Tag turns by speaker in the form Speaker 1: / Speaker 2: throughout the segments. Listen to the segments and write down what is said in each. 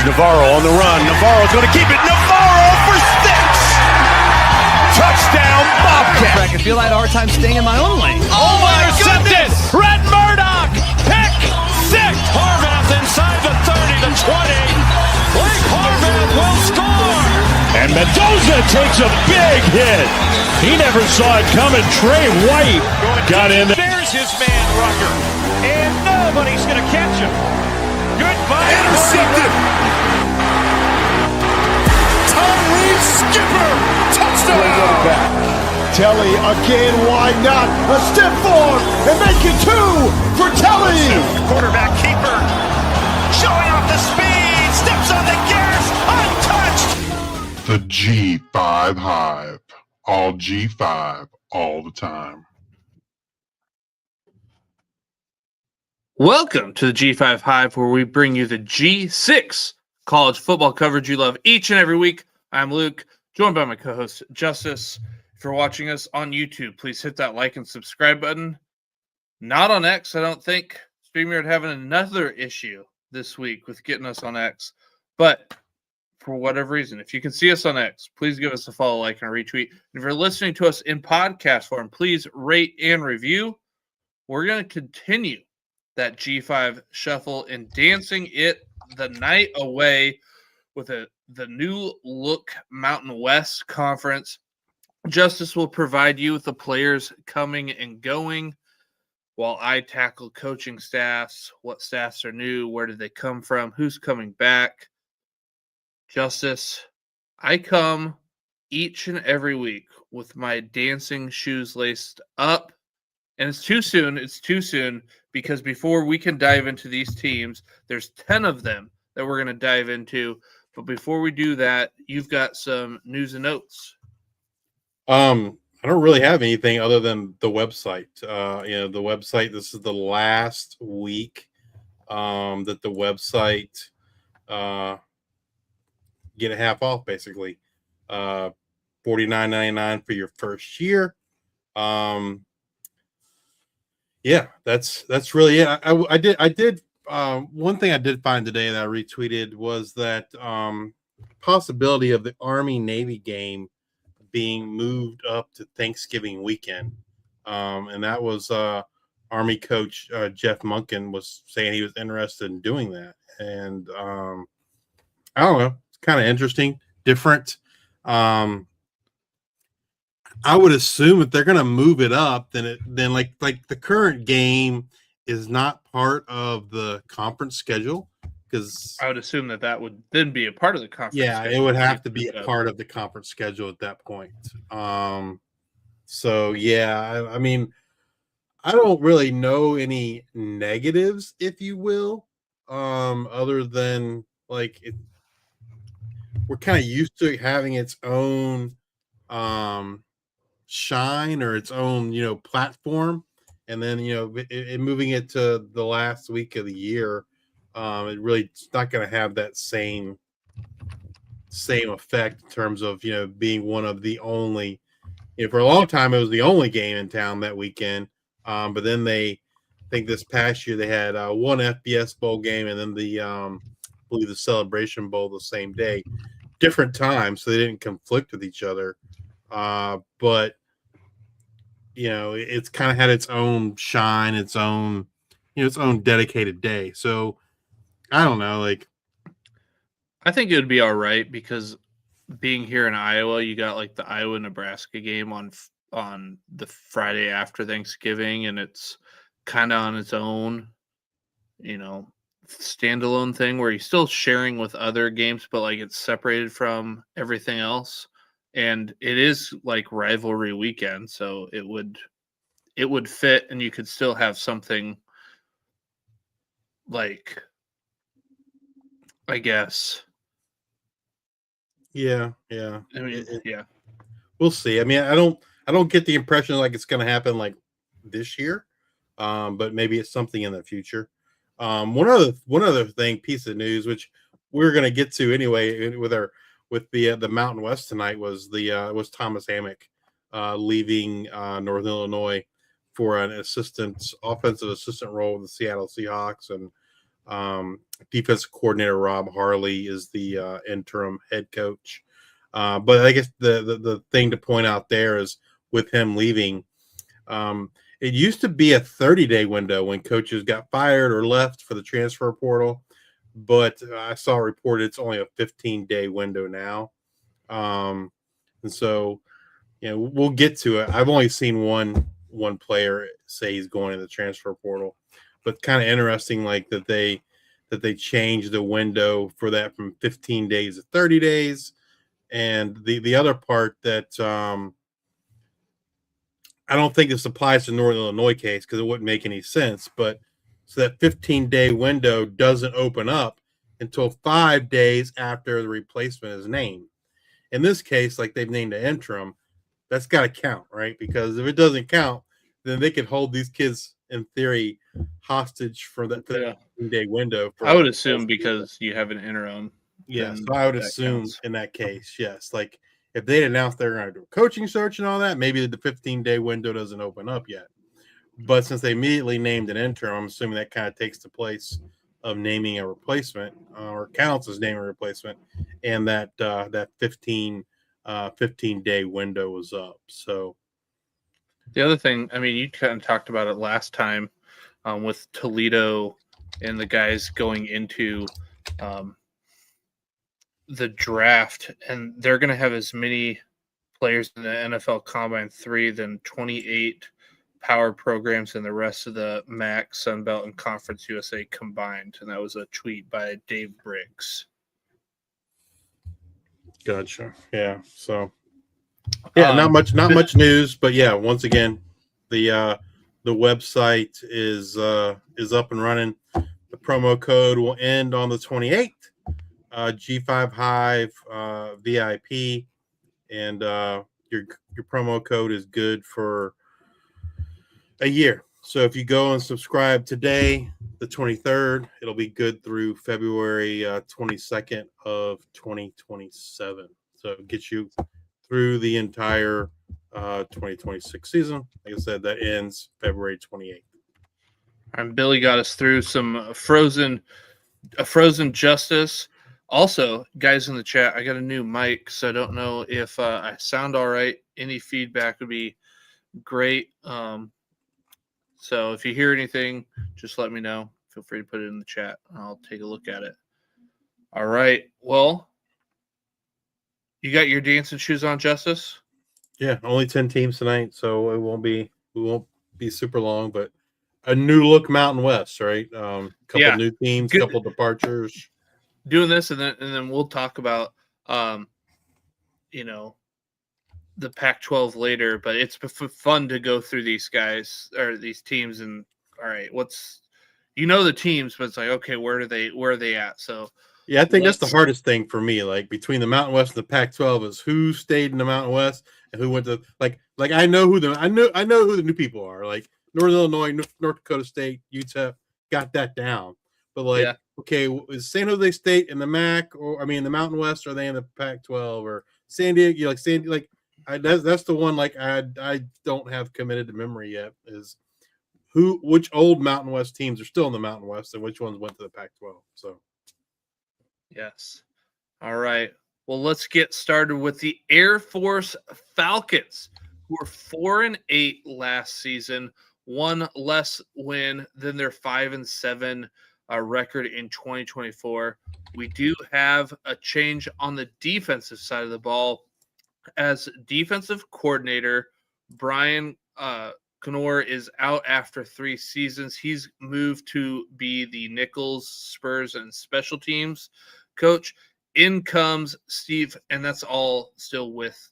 Speaker 1: Navarro on the run. Navarro's going to keep it. Navarro for six. Touchdown, Bobcat.
Speaker 2: I feel I had a hard time staying in my own lane.
Speaker 1: Oh my goodness! Red Murdoch, pick six.
Speaker 3: Harvath inside the 30, the 20. Blake Harvath will score.
Speaker 1: And Mendoza takes a big hit. He never saw it coming. Trey White got in there.
Speaker 3: There's his man, Rucker. And nobody's going to catch him. Goodbye.
Speaker 1: Intercepted. Tyree Skipper. Touchdown. Telly again, why not? A step forward and make it two for Telly.
Speaker 3: Quarterback keeper. Showing off the speed. Steps on the gas. Untouched.
Speaker 4: The G5 Hive. All G5, all the time.
Speaker 5: Welcome to the G5 Hive, where we bring you the G6 college football coverage you love each and every week. I'm Luke, joined by my co-host, Justice. If you're watching us on YouTube, please hit that like and subscribe button. Not on X, I don't think. StreamYard having another issue this week with getting us on X. But for whatever reason, if you can see us on X, please give us a follow, like, and a retweet. And if you're listening to us in podcast form, please rate and review. We're going to continue that G5 shuffle and dancing it the night away with the new look Mountain West Conference. Justice will provide you with the players coming and going while I tackle coaching staffs, what staffs are new, where did they come from, who's coming back. Justice, I come each and every week with my dancing shoes laced up. And it's too soon because before we can dive into these teams, there's 10 of them that we're going to dive into. But before we do that, you've got some news and notes.
Speaker 6: I don't really have anything other than the website. The website, this is the last week that the website get a half off, basically. $49.99 for your first year. Yeah, that's really it. I did one thing I did find today that I retweeted was that possibility of the Army-Navy game being moved up to Thanksgiving weekend. And that was Army coach Jeff Monken was saying he was interested in doing that. And I don't know, it's kind of interesting, different. I would assume if they're going to move it up, then like the current game is not part of the conference schedule, because
Speaker 5: I would assume that would then be a part of the conference.
Speaker 6: Yeah,
Speaker 5: schedule.
Speaker 6: it would have to be a part of the conference schedule at that point. So yeah, I mean, I don't really know any negatives, if you will, other than like we're kind of used to it having its own shine or its own platform, and then moving it to the last week of the year, it really it's not going to have that same effect in terms of being one of the only. For a long time it was the only game in town that weekend, but then I think this past year they had one FBS bowl game and then I believe the Celebration Bowl the same day, different times, so they didn't conflict with each other. But it's kind of had its own shine, its own dedicated day. So I don't know,
Speaker 5: I think it would be all right because being here in Iowa, you got like the Iowa-Nebraska game on the Friday after Thanksgiving, and it's kind of on its own, standalone thing where you're still sharing with other games, but like it's separated from everything else. And it is like rivalry weekend, so it would fit, and you could still have something like, I guess.
Speaker 6: Yeah.
Speaker 5: I mean, yeah.
Speaker 6: We'll see. I mean, I don't get the impression like it's going to happen like this year, but maybe it's something in the future. One other piece of news, which we're going to get to anyway with the Mountain West tonight, was Thomas Hammock leaving Northern Illinois for an offensive assistant role with the Seattle Seahawks, and Defensive coordinator Rob Harley is the interim head coach. But I guess the thing to point out there is with him leaving, it used to be a 30-day window when coaches got fired or left for the transfer portal, but I saw reported it's only a 15-day window now. And so, we'll get to it. I've only seen one player say he's going in the transfer portal, but kind of interesting, like that they changed the window for that from 15 days to 30 days. And the other part that I don't think this applies to Northern Illinois case because it wouldn't make any sense, but so that 15-day window doesn't open up until 5 days after the replacement is named. In this case, like they've named an interim, that's got to count, right? Because if it doesn't count, then they could hold these kids in theory hostage for that 15-day window.
Speaker 5: I would assume because you have an interim.
Speaker 6: Yes, so I would assume counts. In that case, yes. Like if they'd announced they're going to do a coaching search and all that, maybe the 15-day window doesn't open up yet. But since they immediately named an interim, I'm assuming that kind of takes the place of naming a replacement or counts as naming a replacement, and that 15-day window was up. So
Speaker 5: the other thing, I mean, you kind of talked about it last time with Toledo and the guys going into the draft, and they're going to have as many players in the NFL Combine 3 than 28 power programs and the rest of the MAC, Sunbelt, and Conference USA combined. And that was a tweet by Dave Briggs.
Speaker 6: Gotcha. Yeah. So yeah, not much news, but yeah, once again, the website is up and running. The promo code will end on the 28th. G5 Hive VIP, and your promo code is good for a year. So if you go and subscribe today, the 23rd, it'll be good through February 22nd of 2027. So it gets you through the entire 2026 season. Like I said, that ends February 28th.
Speaker 5: And Billy got us through some frozen justice. Also, guys in the chat, I got a new mic, so I don't know if I sound all right. Any feedback would be great. So if you hear anything, just let me know. Feel free to put it in the chat. I'll take a look at it. All right. Well, you got your dancing shoes on, Justice?
Speaker 6: Yeah, only 10 teams tonight, so we won't be super long, but a new look Mountain West, right? Couple new teams, couple departures.
Speaker 5: Doing this, and then we'll talk about the Pac-12 later. But it's fun to go through these guys or these teams, and all right, the teams, but it's like, okay, where are they at? So
Speaker 6: yeah, I think that's the hardest thing for me. Like between the Mountain West and the Pac-12 is who stayed in the Mountain West and who went to like I know who the new people are. Like Northern Illinois, North Dakota State, UTEP, got that down. But okay, is San Jose State in the MAC, or the Mountain West? Or are they in the Pac-12 or San Diego? That's the one. Like I don't have committed to memory yet. Is which old Mountain West teams are still in the Mountain West and which ones went to the Pac-12? So
Speaker 5: yes, all right. Well, let's get started with the Air Force Falcons, who were 4-8 last season, one less win than their 5-7. Record in 2024. We do have a change on the defensive side of the ball, as defensive coordinator Brian Knorr is out after 3 seasons. He's moved to be the Nichols, Spurs, and special teams coach. In comes Steve, and that's all still with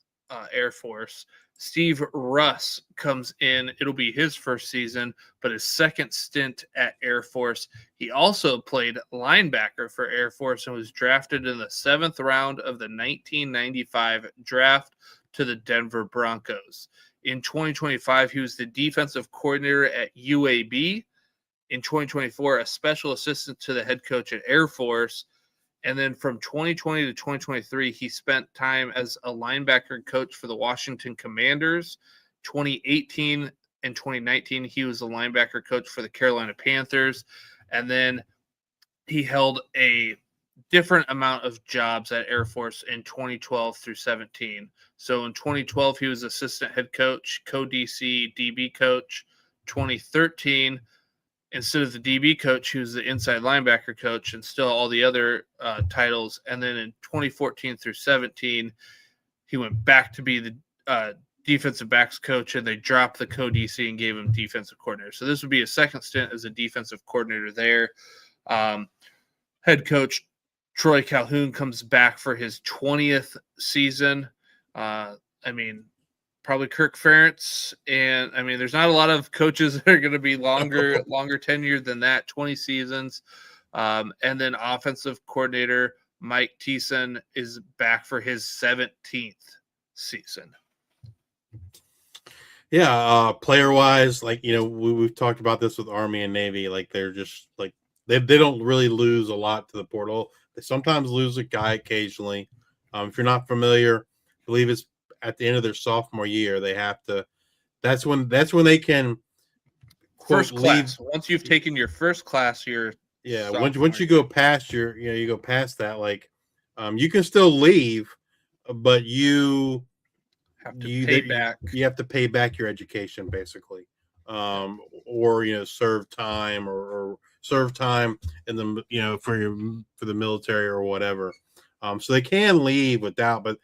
Speaker 5: Air Force. Steve Russ comes in. It'll be his first season, but his second stint at Air Force. He also played linebacker for Air Force and was drafted in the 7th round of the 1995 draft to the Denver Broncos. In 2025, he was the defensive coordinator at UAB. In 2024, a special assistant to the head coach at Air Force. And then from 2020 to 2023, he spent time as a linebacker coach for the Washington Commanders. 2018 and 2019, he was a linebacker coach for the Carolina Panthers. And then he held a different amount of jobs at Air Force in 2012 through 17. So in 2012, he was assistant head coach, co-DC, DB coach. 2013, instead of the DB coach, he was the inside linebacker coach, and still all the other titles. And then in 2014 through 17, he went back to be the defensive backs coach, and they dropped the co-DC and gave him defensive coordinator. So this would be a second stint as a defensive coordinator there. Head coach Troy Calhoun comes back for his 20th season. Probably Kirk Ferentz, and there's not a lot of coaches that are going to be longer tenured than that, 20 seasons. And then offensive coordinator Mike Thiessen is back for his 17th season.
Speaker 6: Yeah, player wise, we've talked about this with Army and Navy. Like, they're just like they don't really lose a lot to the portal. They sometimes lose a guy occasionally. If you're not familiar, I believe it's at the end of their sophomore year. They have to. That's when they can
Speaker 5: first class. Once you've taken your first class,
Speaker 6: once you go past you go past that. You can still leave, but you
Speaker 5: have to pay back.
Speaker 6: You have to pay back your education, basically, or serve time or serve time in the for the military or whatever. So they can leave without, but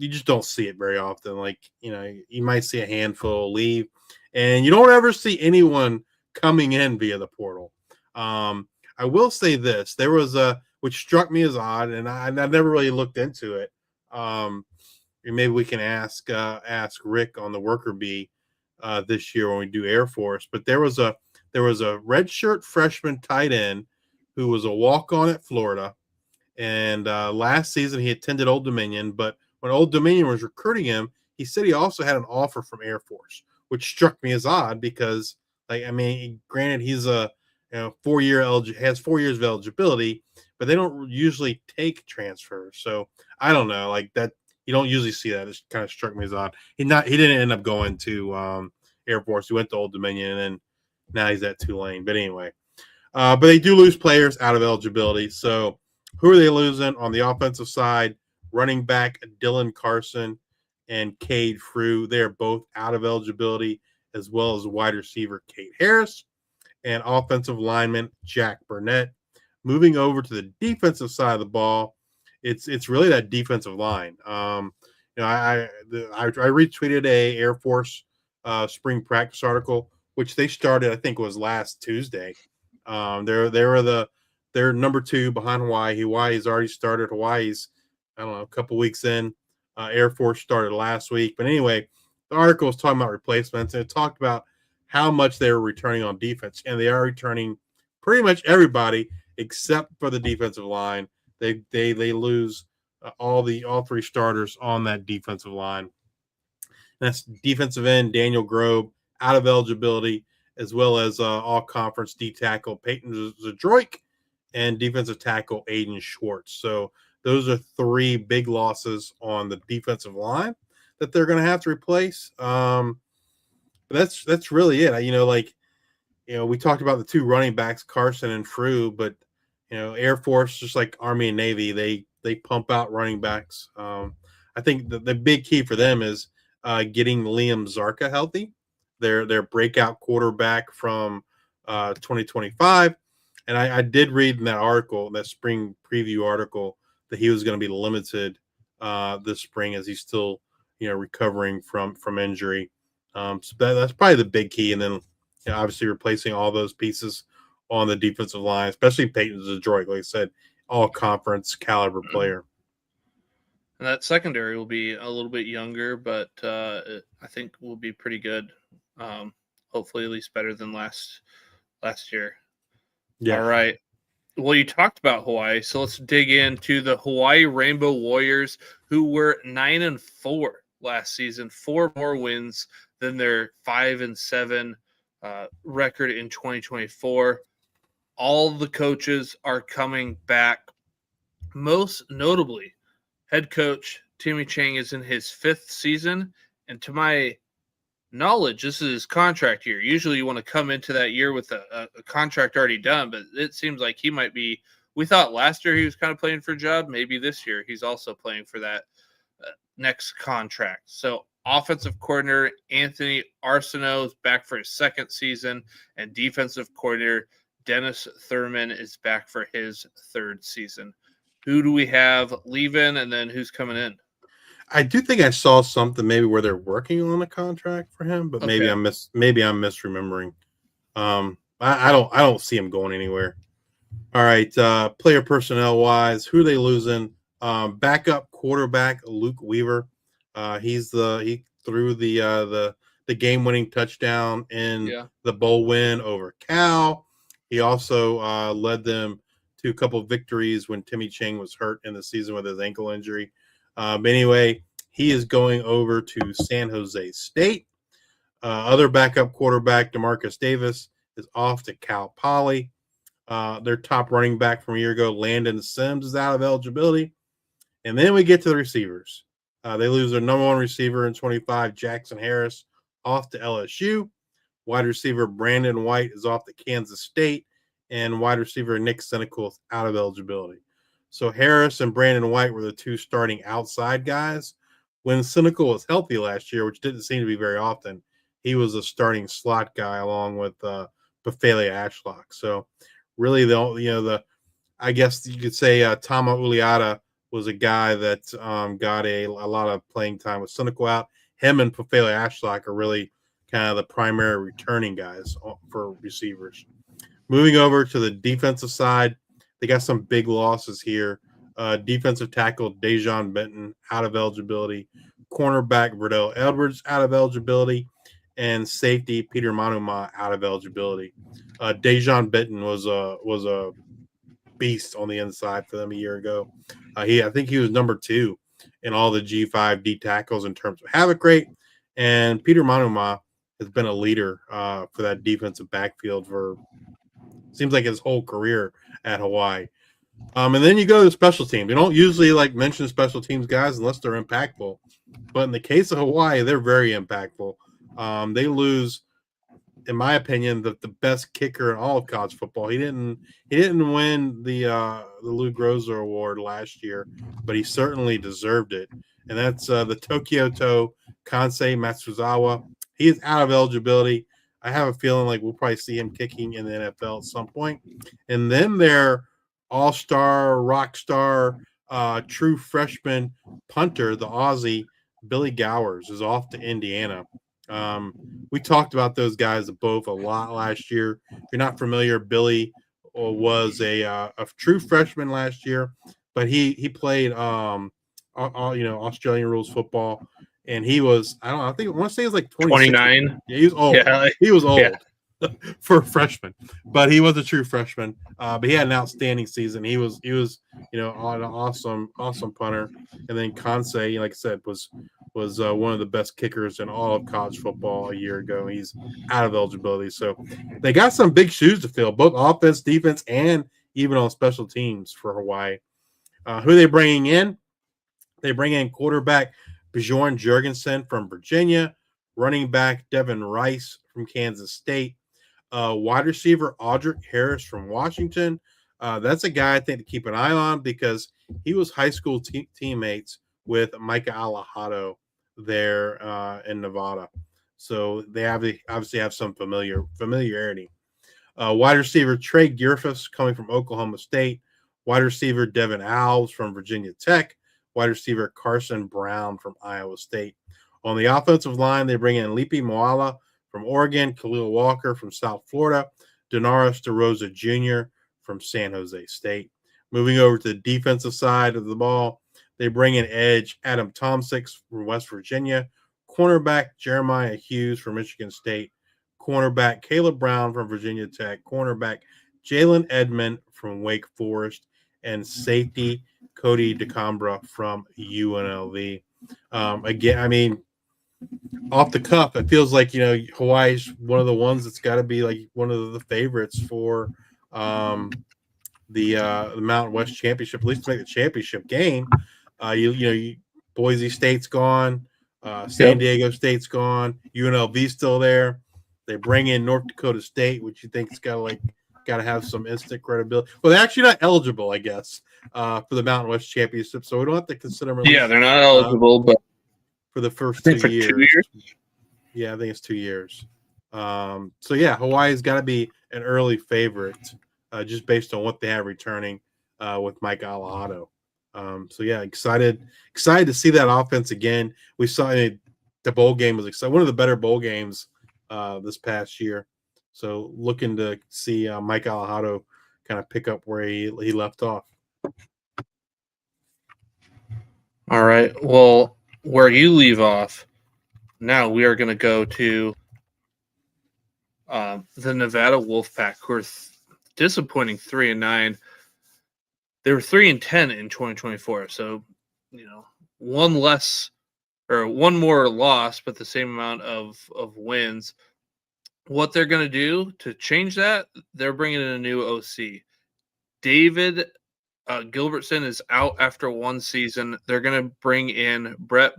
Speaker 6: you just don't see it very often. You might see a handful leave, and you don't ever see anyone coming in via the portal. I will say this: there was which struck me as odd, and I've never really looked into it. Maybe we can ask Rick on the worker bee this year when we do Air Force. But there was a redshirt freshman tight end who was a walk-on at Florida, and last season he attended Old Dominion. But when Old Dominion was recruiting him, he said he also had an offer from Air Force, which struck me as odd because, granted, he's a 4 year has 4 years of eligibility, but they don't usually take transfers. So I don't know, that. You don't usually see that. It kind of struck me as odd. He didn't end up going to Air Force. He went to Old Dominion, and then now he's at Tulane. But anyway, but they do lose players out of eligibility. So who are they losing on the offensive side? Running back Dylan Carson and Cade Frew. They're both out of eligibility, as well as wide receiver Kate Harris and offensive lineman Jack Burnett. Moving over to the defensive side of the ball, it's really that defensive line. I retweeted a Air Force spring practice article, which they started, I think it was last Tuesday. They're number 2 behind Hawaii. Hawaii's already started. Hawaii's, a couple weeks in. Air Force started last week. But anyway, the article was talking about replacements, and it talked about how much they were returning on defense, and they are returning pretty much everybody except for the defensive line. They lose all 3 starters on that defensive line. And that's defensive end Daniel Grobe out of eligibility, as well as all conference D tackle Peyton Zadroik and defensive tackle Aiden Schwartz. So those are 3 big losses on the defensive line that they're going to have to replace. But that's really it. We talked about the 2 running backs, Carson and Frew, but Air Force, just like Army and Navy, they pump out running backs. I think the big key for them is getting Liam Zarka healthy, their breakout quarterback from 2025. And I did read in that article, that spring preview article, that he was going to be limited this spring as he's still recovering from injury. So that's probably the big key. And then obviously replacing all those pieces on the defensive line, especially Peyton Zadroik, like I said, all conference caliber player.
Speaker 5: And that secondary will be a little bit younger, but I think will be pretty good. Hopefully, at least better than last year. Yeah. All right. Well, you talked about Hawaii, so let's dig into the Hawaii Rainbow Warriors, who were 9-4 last season, 4 more wins than their 5-7 record in 2024. All the coaches are coming back. Most notably, head coach Timmy Chang is in his 5th season, and to my knowledge, this is his contract year. Usually you want to come into that year with a contract already done, but it seems like he might be we thought last year he was kind of playing for a job. Maybe this year he's also playing for that next contract. So offensive coordinator Anthony Arsenault is back for his second season, and defensive coordinator Dennis Thurman is back for his third season. Who do we have leaving, and then who's coming in?
Speaker 6: I do think I saw something maybe where they're working on a contract for him, but maybe I'm misremembering. I don't see him going anywhere. All right, player personnel wise, who are they losing? Backup quarterback Luke Weaver. He threw the game winning touchdown in the bowl win over Cal. He also led them to a couple of victories when Timmy Chang was hurt in the season with his ankle injury. But anyway, he is going over to San Jose State. Other backup quarterback DeMarcus Davis is off to Cal Poly. Their top running back from a year ago, Landon Sims, is out of eligibility. And then we get to the receivers. They lose their number one receiver in 25, Jackson Harris, off to LSU. Wide receiver Brandon White is off to Kansas State. And wide receiver Nick Senecal is out of eligibility. So Harris and Brandon White were the two starting outside guys. When Senecal was healthy last year, which didn't seem to be very often, he was a starting slot guy along with Bafele Ashlock. So really, I guess you could say Tama Uliata was a guy that got a lot of playing time with Senecal out. Him and Bafele Ashlock are really kind of the primary returning guys for receivers. Moving over to the defensive side, they got some big losses here. Defensive tackle Dejon Benton out of eligibility. Cornerback Verdell Edwards out of eligibility. And safety Peter Manuma out of eligibility. Dejon Benton was a beast on the inside for them a year ago. I think he was number 2 in all the G5 D tackles in terms of havoc rate. And Peter Manuma has been a leader for that defensive backfield for seems like his whole career at Hawaii. And then you go to special teams. You don't usually mention special teams guys unless they're impactful. But in the case of Hawaii, they're very impactful. They lose, in my opinion, the best kicker in all of college football. He didn't win the Lou Groza Award last year, but he certainly deserved it. And that's the Tokyo-to Kansei Matsuzawa. He is out of eligibility. I have a feeling we'll probably see him kicking in the NFL at some point. And then their all-star, rock star, true freshman punter, the Aussie, Billy Gowers, is off to Indiana. We talked about those guys both a lot last year. If you're not familiar, Billy was a true freshman last year, but he played Australian rules football, and he was I want to say he was
Speaker 5: 29.
Speaker 6: Yeah, he was old. Yeah, he was old for a freshman, but he was a true freshman. But he had an outstanding season. He was an awesome punter, and then Kansei, like I said, was one of the best kickers in all of college football a year ago. He's out of eligibility. So they got some big shoes to fill, both offense, defense, and even on special teams for Hawaii. Who are they bringing in? They bring in quarterback Bjorn Jurgensen from Virginia, running back Devin Rice from Kansas State, wide receiver Audric Harris from Washington. That's a guy I think to keep an eye on because he was high school teammates with Micah Alejado there in Nevada. So they obviously have some familiarity. Wide receiver Trey Gearfus coming from Oklahoma State. Wide receiver Devin Alves from Virginia Tech. Wide receiver Carson Brown from Iowa State. On the offensive line, they bring in Lipi Moala from Oregon, Khalil Walker from South Florida, Denaris DeRosa Jr. from San Jose State. Moving over to the defensive side of the ball, they bring in edge Adam Tomsik from West Virginia, cornerback Jeremiah Hughes from Michigan State, cornerback Caleb Brown from Virginia Tech, cornerback Jalen Edmond from Wake Forest, and safety Cody DeCambra from UNLV. Again, off the cuff, it feels like Hawaii's one of the ones that's got to be one of the favorites for the Mountain West Championship, at least to make the championship game. Boise State's gone, San Diego State's gone, UNLV's still there. They bring in North Dakota State, which you think is got Got to have some instant credibility. Well, they're actually not eligible, I guess, for the Mountain West Championship, so we don't have to consider them.
Speaker 5: Yeah, they're not eligible, but
Speaker 6: for the first
Speaker 5: I
Speaker 6: 2
Speaker 5: think for
Speaker 6: years.
Speaker 5: 2 years.
Speaker 6: Yeah, I think it's 2 years. So yeah, Hawaii's got to be an early favorite, just based on what they have returning with Mike Alahado. So yeah, excited to see that offense again. We saw the bowl game was exciting, one of the better bowl games this past year. So looking to see Mike Alahado kind of pick up where he left off.
Speaker 5: All right. Well, where you leave off, now we are going to go to the Nevada Wolfpack, who are disappointing 3-9. They were 3-10 in 2024. So, one more loss, but the same amount of wins. What they're going to do to change that, they're bringing in a new OC. David Gilbertson is out after one season. They're going to bring in Brett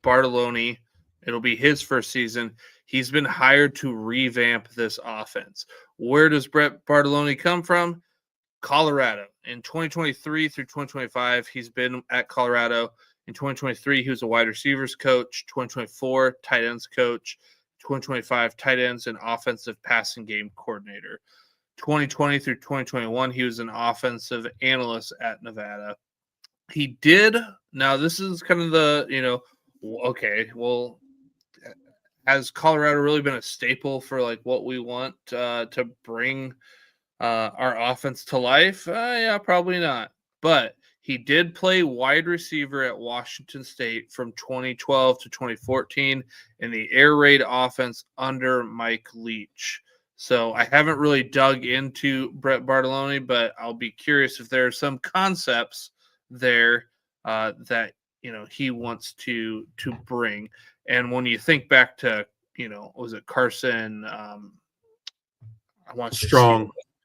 Speaker 5: Bartoloni. It'll be his first season. He's been hired to revamp this offense. Where does Brett Bartoloni come from? Colorado. In 2023 through 2025, he's been at Colorado. In 2023, he was a wide receivers coach. 2024, tight ends coach. 2025, tight ends and offensive passing game coordinator. 2020 through 2021, he was an offensive analyst at Nevada. He did. Now, this is kind of the, okay, well, has Colorado really been a staple for like what we want to bring our offense to life? Yeah, probably not. But he did play wide receiver at Washington State from 2012 to 2014 in the air raid offense under Mike Leach. So I haven't really dug into Brett Bartoloni, but I'll be curious if there are some concepts there that he wants to bring. And when you think back to was it Carson? I want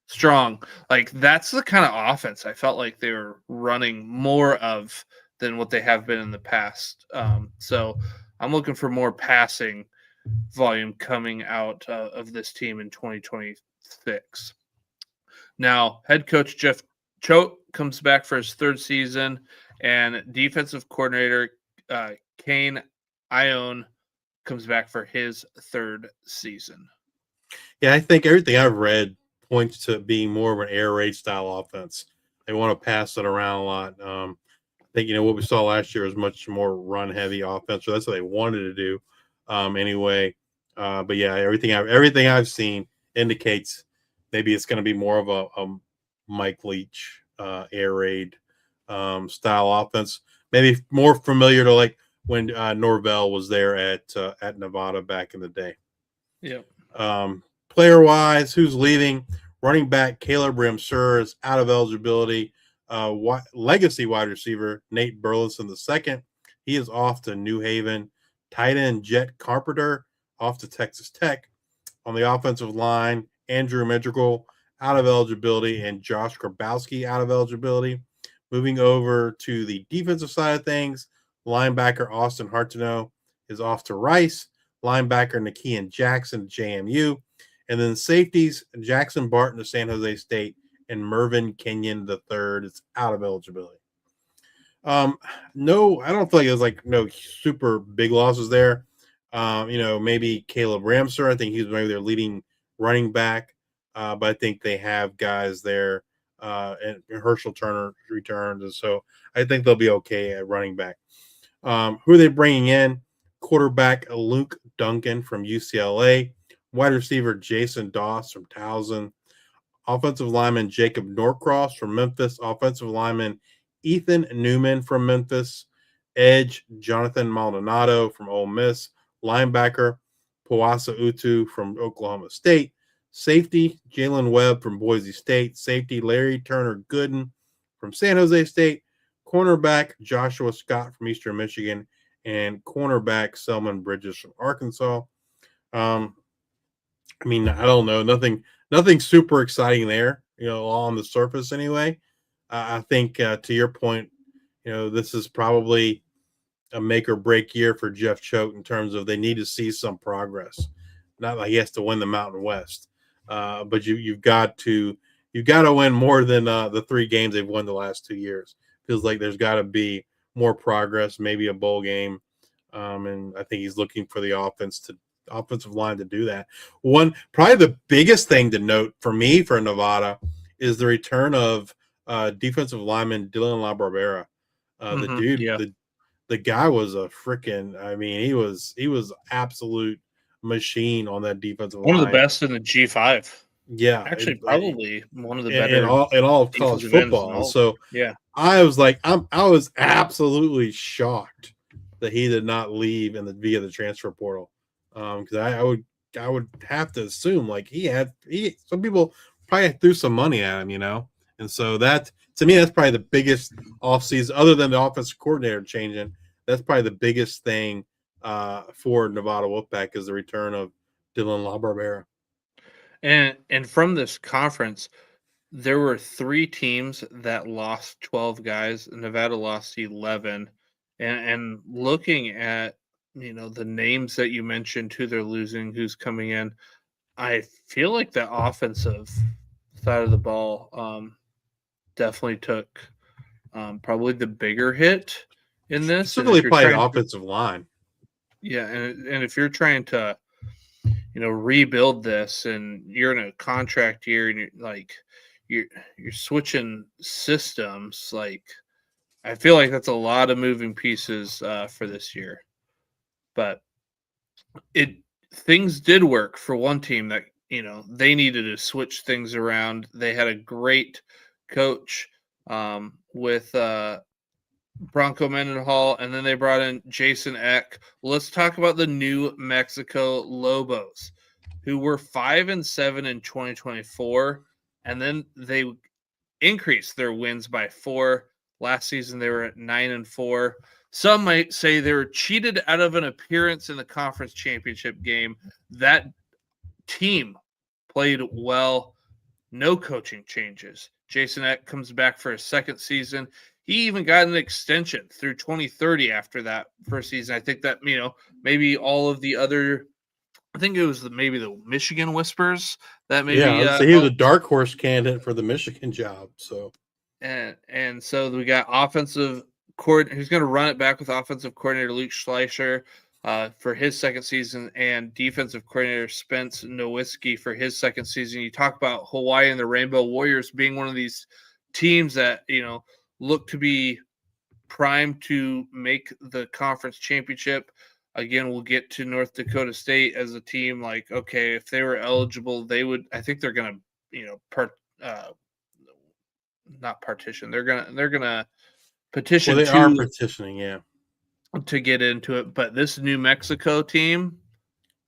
Speaker 5: Strong. Like that's the kind of offense I felt like they were running more of than what they have been in the past. So I'm looking for more passing volume coming out of this team in 2026. Now, head coach Jeff Choate comes back for his third season, and defensive coordinator Kane Ione comes back for his third season.
Speaker 6: Yeah, I think everything I've read points to being more of an air raid style offense. They want to pass it around a lot. I think what we saw last year was much more run heavy offense, so that's what they wanted to do anyway. But yeah, everything I've seen indicates maybe it's going to be more of a Mike Leach air raid style offense. Maybe more familiar to like when Norvell was there at Nevada back in the day.
Speaker 5: Yeah.
Speaker 6: Player wise, who's leaving? Running back Caleb Ramseur is out of eligibility. Legacy wide receiver Nate Burleson II, he is off to New Haven. Tight end Jet Carpenter off to Texas Tech. On the offensive line, Andrew Madrigal out of eligibility and Josh Grabowski out of eligibility. Moving over to the defensive side of things, linebacker Austin Hartino is off to Rice. Linebacker Nakeem Jackson to JMU. And then safeties, Jackson Barton to San Jose State and Mervyn Kenyon III is out of eligibility. No, I don't feel like there's no super big losses there. Maybe Caleb Ramseur. I think he's maybe their leading running back. But I think they have guys there. And Herschel Turner returns. And so I think they'll be okay at running back. Who are they bringing in? Quarterback Luke Duncan from UCLA. Wide receiver Jason Doss from Towson. Offensive lineman Jacob Norcross from Memphis. Offensive lineman Ethan Newman from Memphis. Edge Jonathan Maldonado from Ole Miss. Linebacker Powasa Utu from Oklahoma State. Safety Jalen Webb from Boise State. Safety Larry Turner Gooden from San Jose State. Cornerback Joshua Scott from Eastern Michigan. And cornerback Selman Bridges from Arkansas. I don't know. Nothing super exciting there, all on the surface anyway. I think to your point, this is probably a make or break year for Jeff Choate in terms of they need to see some progress. Not like he has to win the Mountain West. But you've got to win more than the 3 games they've won the last 2 years. Feels like there's got to be more progress, maybe a bowl game, and I think he's looking for the offensive line to do that. Probably the biggest thing to note for me for Nevada is the return of defensive lineman Dylan LaBarbera. The dude,
Speaker 5: yeah.
Speaker 6: the guy was a freaking. I mean, he was absolute machine on that defensive line.
Speaker 5: One of the best in the G5.
Speaker 6: Yeah,
Speaker 5: Actually, probably one of the
Speaker 6: in
Speaker 5: better
Speaker 6: all of college football. So
Speaker 5: yeah,
Speaker 6: I was absolutely shocked that he did not leave via the transfer portal. Because I would have to assume like some people probably threw some money at him, and so that to me that's probably the biggest offseason other than the offensive coordinator changing. That's probably the biggest thing for Nevada Wolfpack is the return of Dylan LaBarbera.
Speaker 5: And from this conference, there were 3 teams that lost 12 guys. Nevada lost 11, and looking at the names that you mentioned, who they're losing, who's coming in, I feel like the offensive side of the ball definitely took probably the bigger hit in this.
Speaker 6: Certainly probably an offensive line.
Speaker 5: Yeah, and if you're trying to rebuild this and you're in a contract year and you're switching systems, like I feel like that's a lot of moving pieces for this year. But things did work for one team that they needed to switch things around. They had a great coach with Bronco Mendenhall, and then they brought in Jason Eck. Let's talk about the New Mexico Lobos, who were 5-7 in 2024, and then they increased their wins by 4. Last season they were at 9-4. Some might say they were cheated out of an appearance in the conference championship game. That team played well. No coaching changes. Jason Eck comes back for his second season. He even got an extension through 2030 after that first season. I think that, maybe all of the other, I think it was maybe the Michigan Whispers that maybe.
Speaker 6: Yeah, so he was a dark horse candidate for the Michigan job. So,
Speaker 5: and so we got offensive coordinator who's going to run it back with offensive coordinator Luke Schleicher for his second season, and defensive coordinator Spence Nowitzki for his second season. You talk about Hawaii and the Rainbow Warriors being one of these teams that look to be primed to make the conference championship. Again, we'll get to North Dakota State as a team. Like, okay, if they were eligible, they would. I think they're going to, not partition. They're gonna petition.
Speaker 6: Well, they are petitioning, yeah,
Speaker 5: to get into it. But this New Mexico team,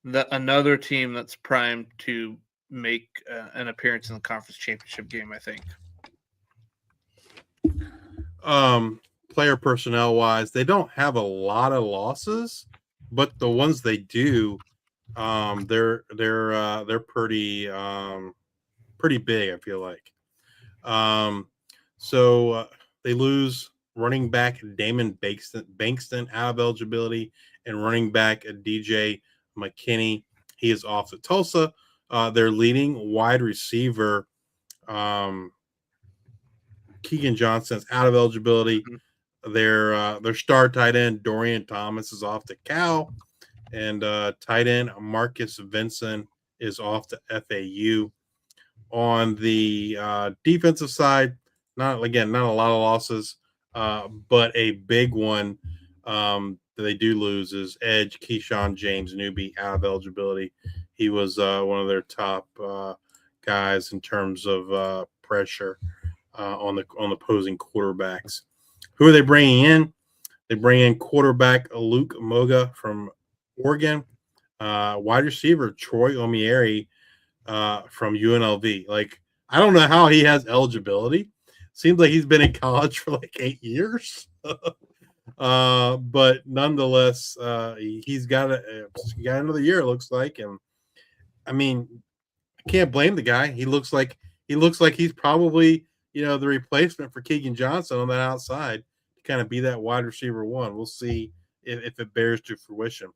Speaker 5: another team that's primed to make an appearance in the conference championship game, I think.
Speaker 6: Player personnel wise, they don't have a lot of losses, but the ones they do, they're pretty big, I feel like. So they lose running back Damon Bankston out of eligibility, and running back DJ McKinney, he is off to Tulsa. Their leading wide receiver, Keegan Johnson's out of eligibility. Their star tight end Dorian Thomas is off to Cal, and tight end Marcus Vincent is off to FAU. On the defensive side, not a lot of losses, but a big one that they do lose is edge Keyshawn James Newby out of eligibility. He was one of their top guys in terms of pressure on the opposing quarterbacks. Who are they bringing in? They bring in quarterback Luke Moga from Oregon, wide receiver Troy Omieri from UNLV. Like, I don't know how he has eligibility. Seems like he's been in college for like 8 years. But nonetheless, he's got another year, it looks like. And I mean, I can't blame the guy. He looks like he's probably, the replacement for Keegan Johnson on that outside to kind of be that wide receiver one. We'll see if it bears to fruition.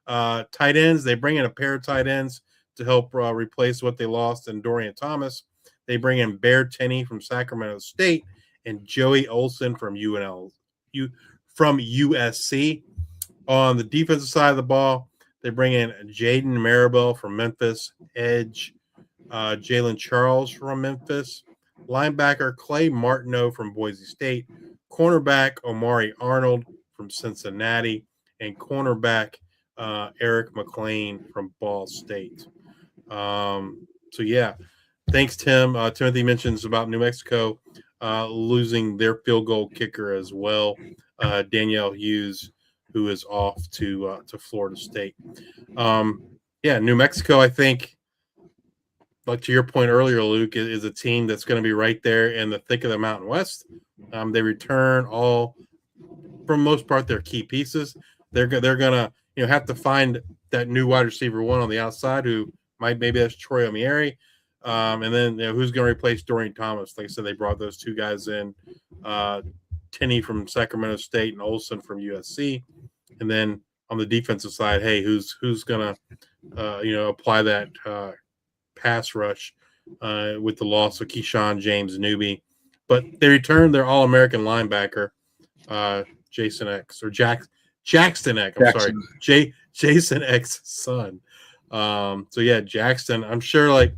Speaker 6: Tight ends, they bring in a pair of tight ends, to help replace what they lost in Dorian Thomas. They bring in Bear Tenney from Sacramento State and Joey Olson from from USC. On the defensive side of the ball, they bring in Jaden Maribel from Memphis, edge Jalen Charles from Memphis, linebacker Clay Martineau from Boise State, cornerback Omari Arnold from Cincinnati, and cornerback Eric McLean from Ball State. So, yeah, thanks, Tim. Timothy mentions about New Mexico losing their field goal kicker as well, Danielle Hughes, who is off to Florida State. New Mexico, I think, like to your point earlier, Luke, is a team that's going to be right there in the thick of the Mountain West. They return all, for the most part, their key pieces. They're gonna have to find that new wide receiver one on the outside who maybe that's Troy Omieri, and then who's going to replace Dorian Thomas. Like I said, they brought those two guys in, Tenney from Sacramento State and Olson from USC, and then on the defensive side, hey, who's gonna apply that pass rush with the loss of Keyshawn James Newby, but they returned their All-American linebacker Jackson X. Jason X's son. Jackson. I'm sure like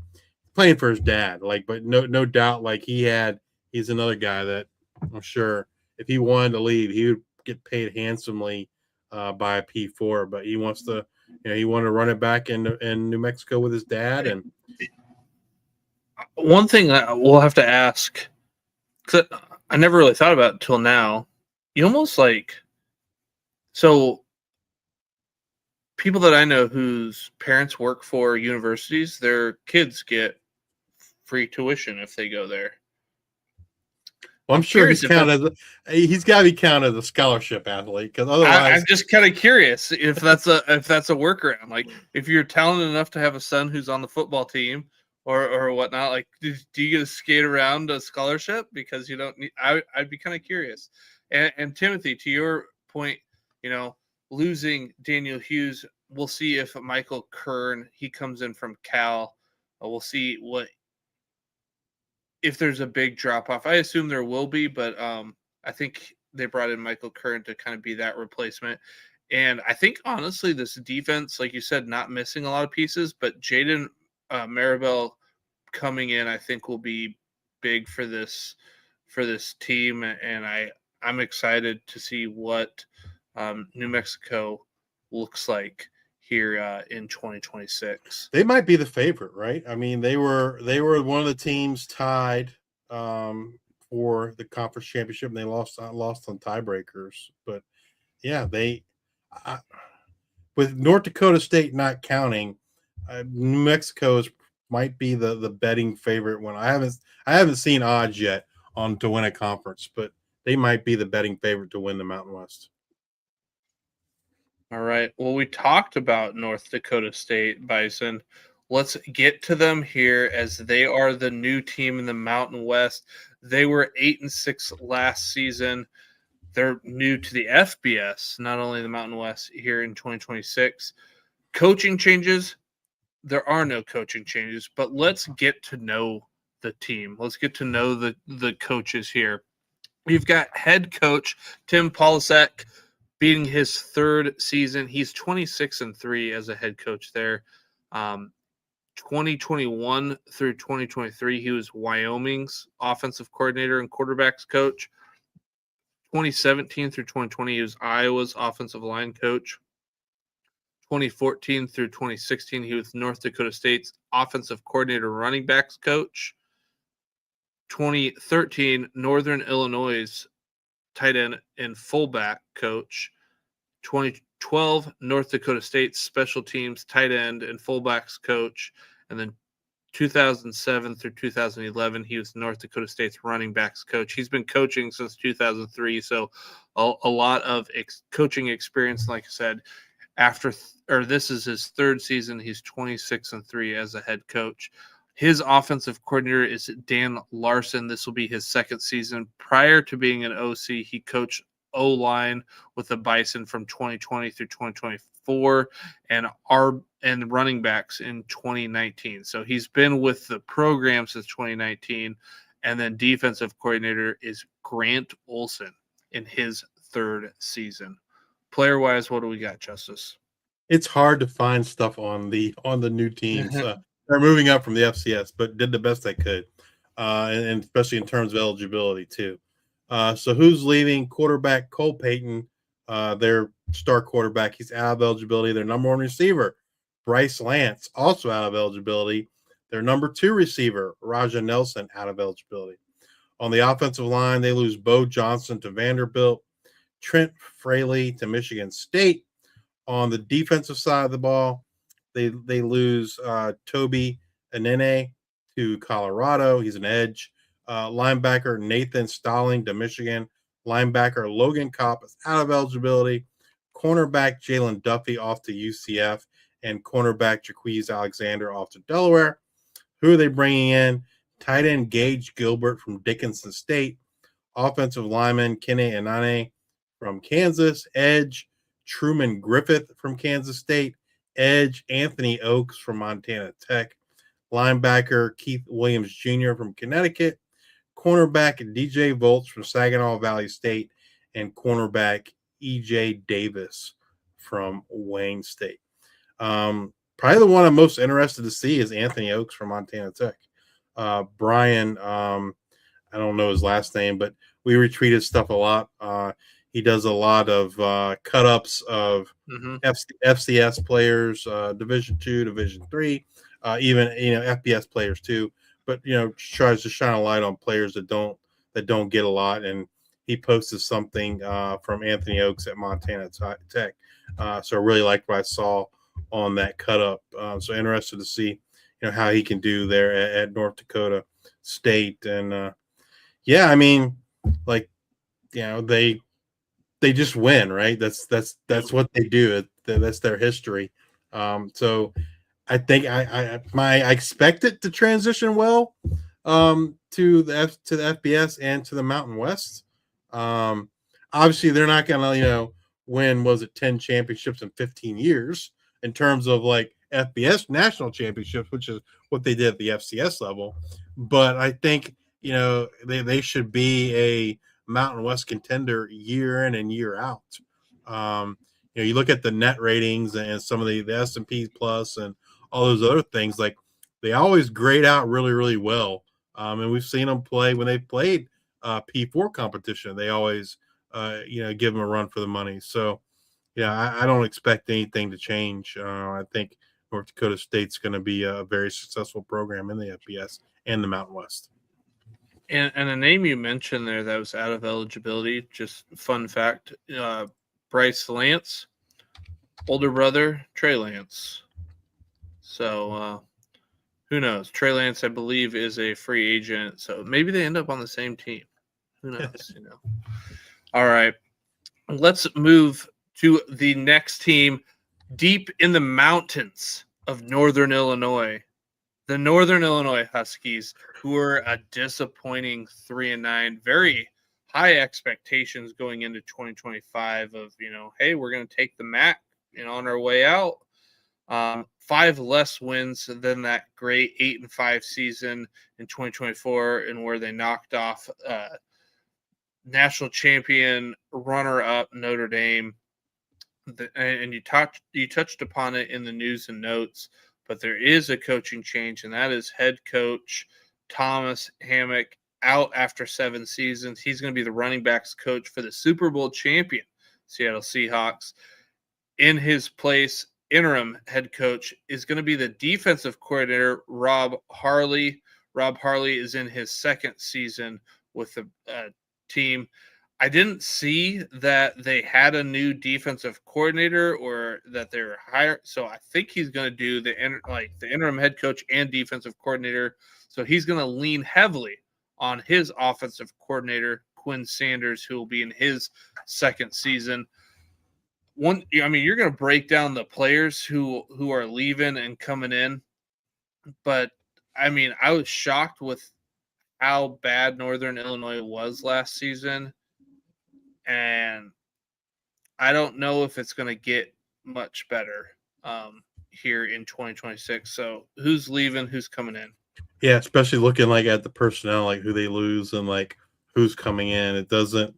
Speaker 6: playing for his dad, but no doubt he's another guy that I'm sure if he wanted to leave, he would get paid handsomely by a P4, but he wants to. He wanted to run it back in New Mexico with his dad. And
Speaker 5: one thing that we'll have to ask, because I never really thought about it until now, you almost so people that I know whose parents work for universities, their kids get free tuition if they go there.
Speaker 6: Well, I'm sure he's got to be counted as a scholarship athlete, because otherwise,
Speaker 5: I'm just kind of curious if that's a workaround. Like, if you're talented enough to have a son who's on the football team or whatnot, do you get to skate around a scholarship because you don't need? I'd be kind of curious. And Timothy, to your point, losing Daniel Hughes, we'll see if Michael Kern, he comes in from Cal. We'll see if there's a big drop-off. I assume there will be, but I think they brought in Michael Kern to kind of be that replacement. And I think, honestly, this defense, like you said, not missing a lot of pieces, but Jaden Maribel coming in, I think, will be big for this team. And I'm excited to see what New Mexico looks like here in 2026.
Speaker 6: They might be the favorite, right? I mean, they were one of the teams tied for the conference championship, and they lost on tiebreakers. But yeah, with North Dakota State not counting, New Mexico might be the betting favorite one. I haven't seen odds yet to win a conference, but they might be the betting favorite to win the Mountain West.
Speaker 5: All right. Well, we talked about North Dakota State, Bison. Let's get to them here, as they are the new team in the Mountain West. They were 8-6 last season. They're new to the FBS, not only the Mountain West, here in 2026. Coaching changes. There are no coaching changes, but let's get to know the team. Let's get to know the coaches here. You've got head coach Tim Polasek, beating his third season. He's 26-3 as a head coach there. 2021 through 2023, he was Wyoming's offensive coordinator and quarterbacks coach. 2017 through 2020, he was Iowa's offensive line coach. 2014 through 2016, he was North Dakota State's offensive coordinator running backs coach. 2013, Northern Illinois' tight end and fullback coach. 2012, North Dakota State special teams tight end and fullbacks coach. And then 2007 through 2011, he was North Dakota State's running backs coach. He's been coaching since 2003, so a lot of coaching experience. Like I said, this is his third season. He's 26-3 as a head coach. His offensive coordinator is Dan Larson. This will be his second season. Prior to being an OC, he coached O-line with the Bison from 2020 through 2024 and running backs in 2019. So he's been with the program since 2019. And then defensive coordinator is Grant Olson in his third season. Player-wise, what do we got, Justice?
Speaker 6: It's hard to find stuff on the new teams. They're moving up from the FCS, but did the best they could, and especially in terms of eligibility too. So who's leaving? Quarterback Cole Payton, their star quarterback. He's out of eligibility. Their number one receiver, Bryce Lance, also out of eligibility. Their number two receiver, Raja Nelson, out of eligibility. On the offensive line, they lose Bo Johnson to Vanderbilt, Trent Fraley to Michigan State. On the defensive side of the ball, they lose Toby Anene to Colorado. He's an edge. Linebacker Nathan Stalling to Michigan. Linebacker Logan Kopp is out of eligibility. Cornerback Jalen Duffy off to UCF. And cornerback Jaquez Alexander off to Delaware. Who are they bringing in? Tight end Gage Gilbert from Dickinson State. Offensive lineman Kene Anane from Kansas. Edge Truman Griffith from Kansas State. Edge Anthony Oakes from Montana Tech. Linebacker Keith Williams Jr. from Connecticut. Cornerback DJ Volts from Saginaw Valley State. And cornerback EJ Davis from Wayne State. Probably the one I'm most interested to see is Anthony Oakes from Montana Tech. Brian, I don't know his last name, but we retweet his stuff a lot. He does a lot of cut-ups of FCS players, Division II, Division III, even FBS players too. But tries to shine a light on players that don't get a lot. And he posted something from Anthony Oakes at Montana Tech. So I really liked what I saw on that cut-up. So interested to see how he can do there at North Dakota State. And they just win, right? That's what they do. That's their history. So I think I expect it to transition well to the FBS and to the Mountain West. Obviously they're not gonna win 10 championships in 15 years in terms of like FBS national championships, which is what they did at the FCS level. But I think they should be a Mountain West contender year in and year out. You look at the net ratings and some of the S&P Plus and all those other things, like they always grade out really, really well. And we've seen them play when they've played P4 competition. They always, give them a run for the money. So, I don't expect anything to change. I think North Dakota State's going to be a very successful program in the FBS and the Mountain West.
Speaker 5: And a name you mentioned there that was out of eligibility, just fun fact, Bryce Lance, older brother, Trey Lance. So who knows? Trey Lance, I believe, is a free agent. So maybe they end up on the same team. Who knows? All right. Let's move to the next team deep in the mountains of Northern Illinois. The Northern Illinois Huskies, who are a disappointing 3-9, very high expectations going into 2025 of, hey, we're going to take the MAC on our way out. 5 less wins than that great 8-5 season in 2024, and where they knocked off national champion runner-up Notre Dame. And you touched upon it in the news and notes, but there is a coaching change, and that is head coach Thomas Hammock out after 7 seasons. He's going to be the running backs coach for the Super Bowl champion Seattle Seahawks. In his place, interim head coach is going to be the defensive coordinator, Rob Harley. Rob Harley is in his second season with the team. I didn't see that they had a new defensive coordinator or that they were hired. So I think he's going to do the interim head coach and defensive coordinator. So he's going to lean heavily on his offensive coordinator, Quinn Sanders, who will be in his second season. You're going to break down the players who are leaving and coming in. But, I was shocked with how bad Northern Illinois was last season. and I don't know if it's going to get much better here in 2026. So who's leaving? Who's coming in?
Speaker 6: Yeah, especially looking like at the personnel, like who they lose and like who's coming in. It doesn't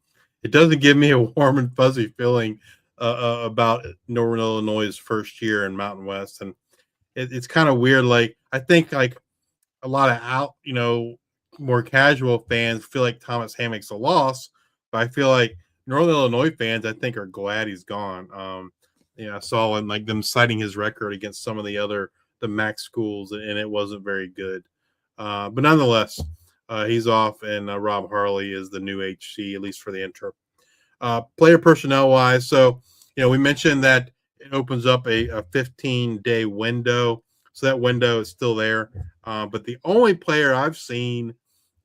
Speaker 6: give me a warm and fuzzy feeling about Northern Illinois' first year in Mountain West, and it's kind of weird. Like I think like a lot of more casual fans feel like Thomas Hammock's a loss, but I feel like Northern Illinois fans I think are glad he's gone. I saw in like them citing his record against some of the MAC schools, and it wasn't very good. But nonetheless, he's off, and Rob Harley is the new HC, at least for the interim. Player personnel wise, so we mentioned that it opens up a 15-day window, so that window is still there. But the only player I've seen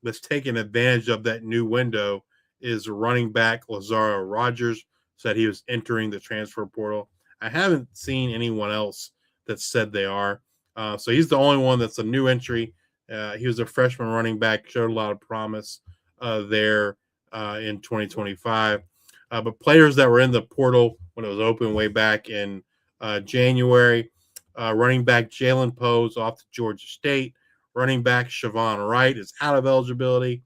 Speaker 6: that's taken advantage of that new window is running back Lazaro Rogers. Said he was entering the transfer portal. I haven't seen anyone else that said they are. So he's the only one that's a new entry. He was a freshman running back, showed a lot of promise there in 2025. But players that were in the portal when it was open way back in January, running back Jalen Poe's off to Georgia State. Running back Siobhan Wright is out of eligibility.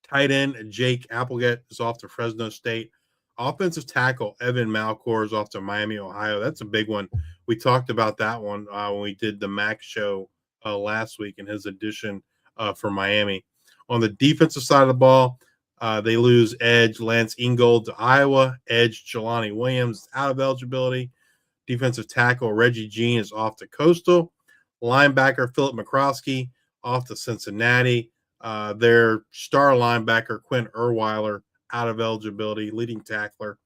Speaker 6: Tight end Jake Applegate is off to Fresno State. Offensive tackle Evan Malcor is off to Miami, Ohio. That's a big one. We talked about that one when we did the Mac show last week in his edition for Miami. On the defensive side of the ball, they lose edge Lance Ingold to Iowa. Edge Jelani Williams out of eligibility. Defensive tackle Reggie Jean is off to Coastal. Linebacker Philip McCroskey off to Cincinnati. Their star linebacker Quinn Erweiler out of eligibility, leading tackler.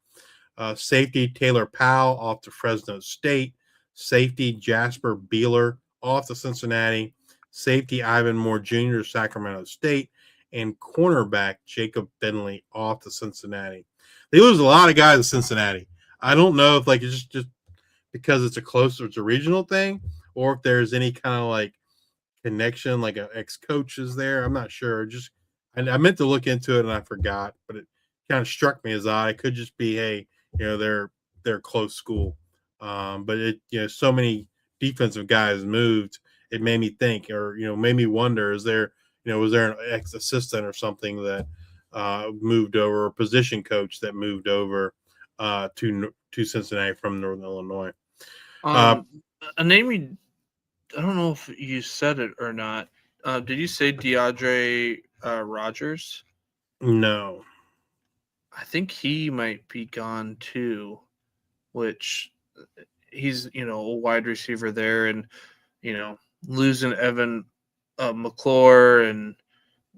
Speaker 6: Safety Taylor Powell off to Fresno State. Safety Jasper Beeler off to Cincinnati. Safety Ivan Moore Jr. Sacramento State. And cornerback Jacob Finley off to Cincinnati. They lose a lot of guys to Cincinnati. I don't know if like it's just because it's a regional thing, or if there's any kind of like connection, like an ex-coach is there. I'm not sure. I meant to look into it and I forgot, but it kind of struck me as odd. It could just be, hey, they're close school. But it, so many defensive guys moved. It made me think, or made me wonder: was there an ex-assistant or something that moved over, or position coach that moved over to Cincinnati from Northern Illinois?
Speaker 5: A name I don't know if you said it or not. Did you say DeAndre Rogers?
Speaker 6: No.
Speaker 5: I think he might be gone too, which he's, a wide receiver there, and, losing Evan McClure and,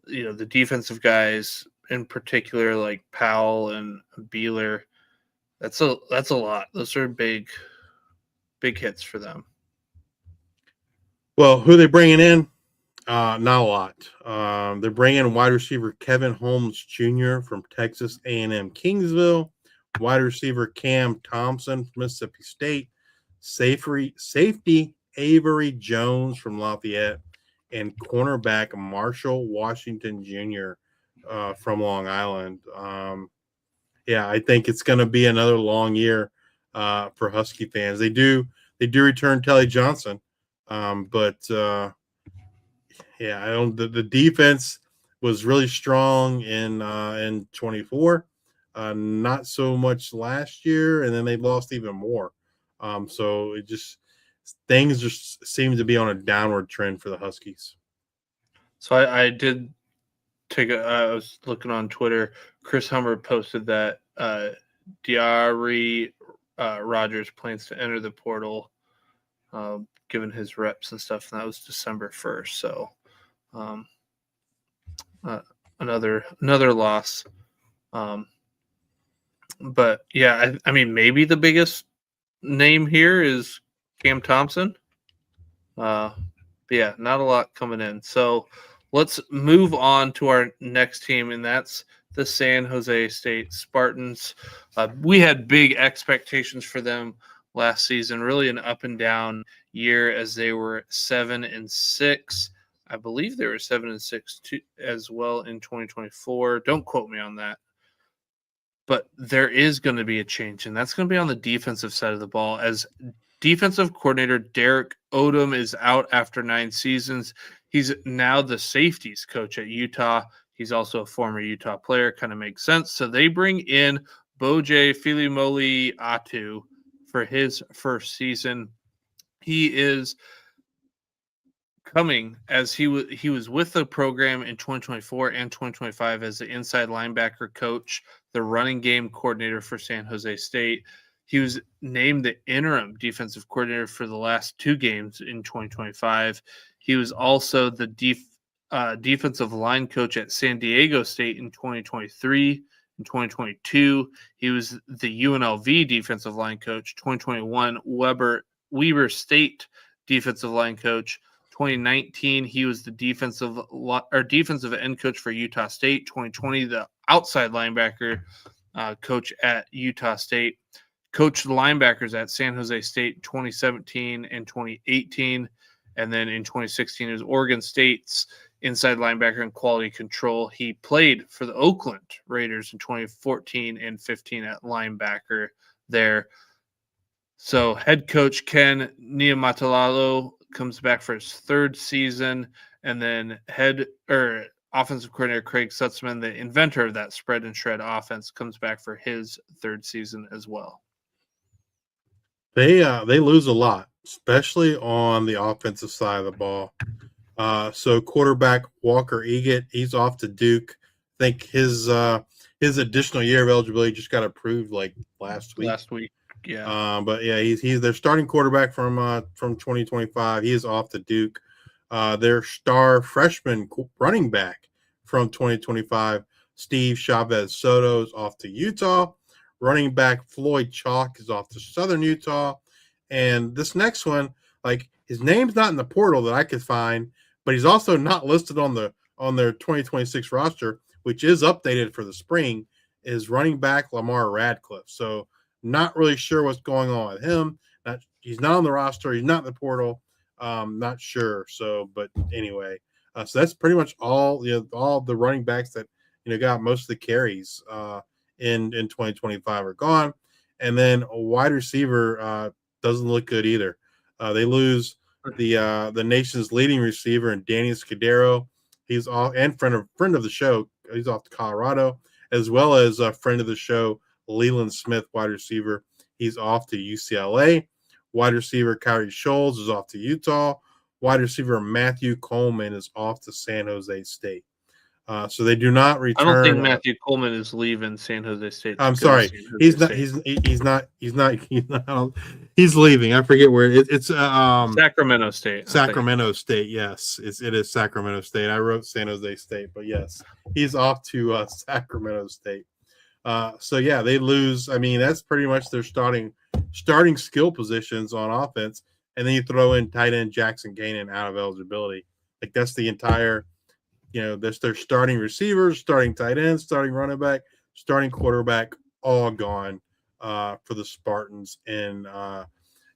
Speaker 5: the defensive guys in particular, like Powell and Beeler. That's a lot. Those are big hits for them.
Speaker 6: Well, who are they bringing in? Not a lot. They're bringing wide receiver Kevin Holmes Jr. from Texas A&M Kingsville, wide receiver Cam Thompson from Mississippi State, safety Avery Jones from Lafayette, and cornerback Marshall Washington Jr. From Long Island. I think it's going to be another long year for Husky fans. They do return Telly Johnson. But I don't. The defense was really strong in 24, not so much last year, and then they lost even more. So things just seem to be on a downward trend for the Huskies.
Speaker 5: So I did I was looking on Twitter. Chris Hummer posted that DeAndre Rogers plans to enter the portal. Given his reps and stuff, and that was December 1st. So another loss. But yeah, I mean, maybe the biggest name here is Cam Thompson. But yeah, not a lot coming in. So let's move on to our next team, and that's the San Jose State Spartans. We had big expectations for them last season, really an up and down year, as they were 7-6. I believe they were 7-6 as well in 2024. Don't quote me on that. but there is going to be a change, and that's going to be on the defensive side of the ball. As defensive coordinator Derek Odom is out after 9 seasons, he's now the safeties coach at Utah. He's also a former Utah player. Kind of makes sense. So they bring in Boje Filimoli Atu for his first season. He is coming as he was with the program in 2024 and 2025 as the inside linebacker coach, the running game coordinator for San Jose State. He was named the interim defensive coordinator for the last 2 games in 2025. He was also the defensive line coach at San Diego State in 2023. In 2022, he was the UNLV defensive line coach. 2021, Weber State defensive line coach. 2019, he was the defensive end coach for Utah State. 2020, the outside linebacker coach at Utah State. Coached linebackers at San Jose State 2017 and 2018. And then in 2016, it was Oregon State's inside linebacker and quality control. He played for the Oakland Raiders in 2014 and 15 at linebacker there. So head coach Ken Niumatalalo comes back for his 3rd season, and then offensive coordinator Craig Sutzman, the inventor of that spread and shred offense, comes back for his 3rd season as well.
Speaker 6: They lose a lot, especially on the offensive side of the ball. So quarterback Walker Eggett, he's off to Duke. I think his additional year of eligibility just got approved like last week. Yeah. But yeah, he's their starting quarterback from 2025. He is off to Duke. Their star freshman running back from 2025, Steve Chavez Soto, is off to Utah. Running back Floyd Chalk is off to Southern Utah. And this next one, like, his name's not in the portal that I could find, but he's also not listed on their 2026 roster, which is updated for the spring, is running back Lamar Radcliffe. So not really sure what's going on with him. He's not on the roster. He's not in the portal. Not sure. So, but anyway, so that's pretty much all the running backs that got most of the carries in 2025 are gone. And then a wide receiver doesn't look good either. They lose the nation's leading receiver and Danny Scudero. He's off, and friend of the show. He's off to Colorado, as well as a friend of the show, Leland Smith, wide receiver. He's off to UCLA. Wide receiver Kyrie Scholes is off to Utah. Wide receiver Matthew Coleman is off to San Jose State. So they do not return.
Speaker 5: I don't think Matthew Coleman is leaving San Jose State.
Speaker 6: I'm sorry. He's not. He's leaving. I forget where it's
Speaker 5: Sacramento State.
Speaker 6: Sacramento State. Yes, it is Sacramento State. I wrote San Jose State, but yes, he's off to Sacramento State. So yeah, they lose. I mean, that's pretty much their starting skill positions on offense, and then you throw in tight end Jackson Gainan out of eligibility. Like, that's the entire. That's their starting receivers, starting tight end, starting running back, starting quarterback, all gone for the Spartans in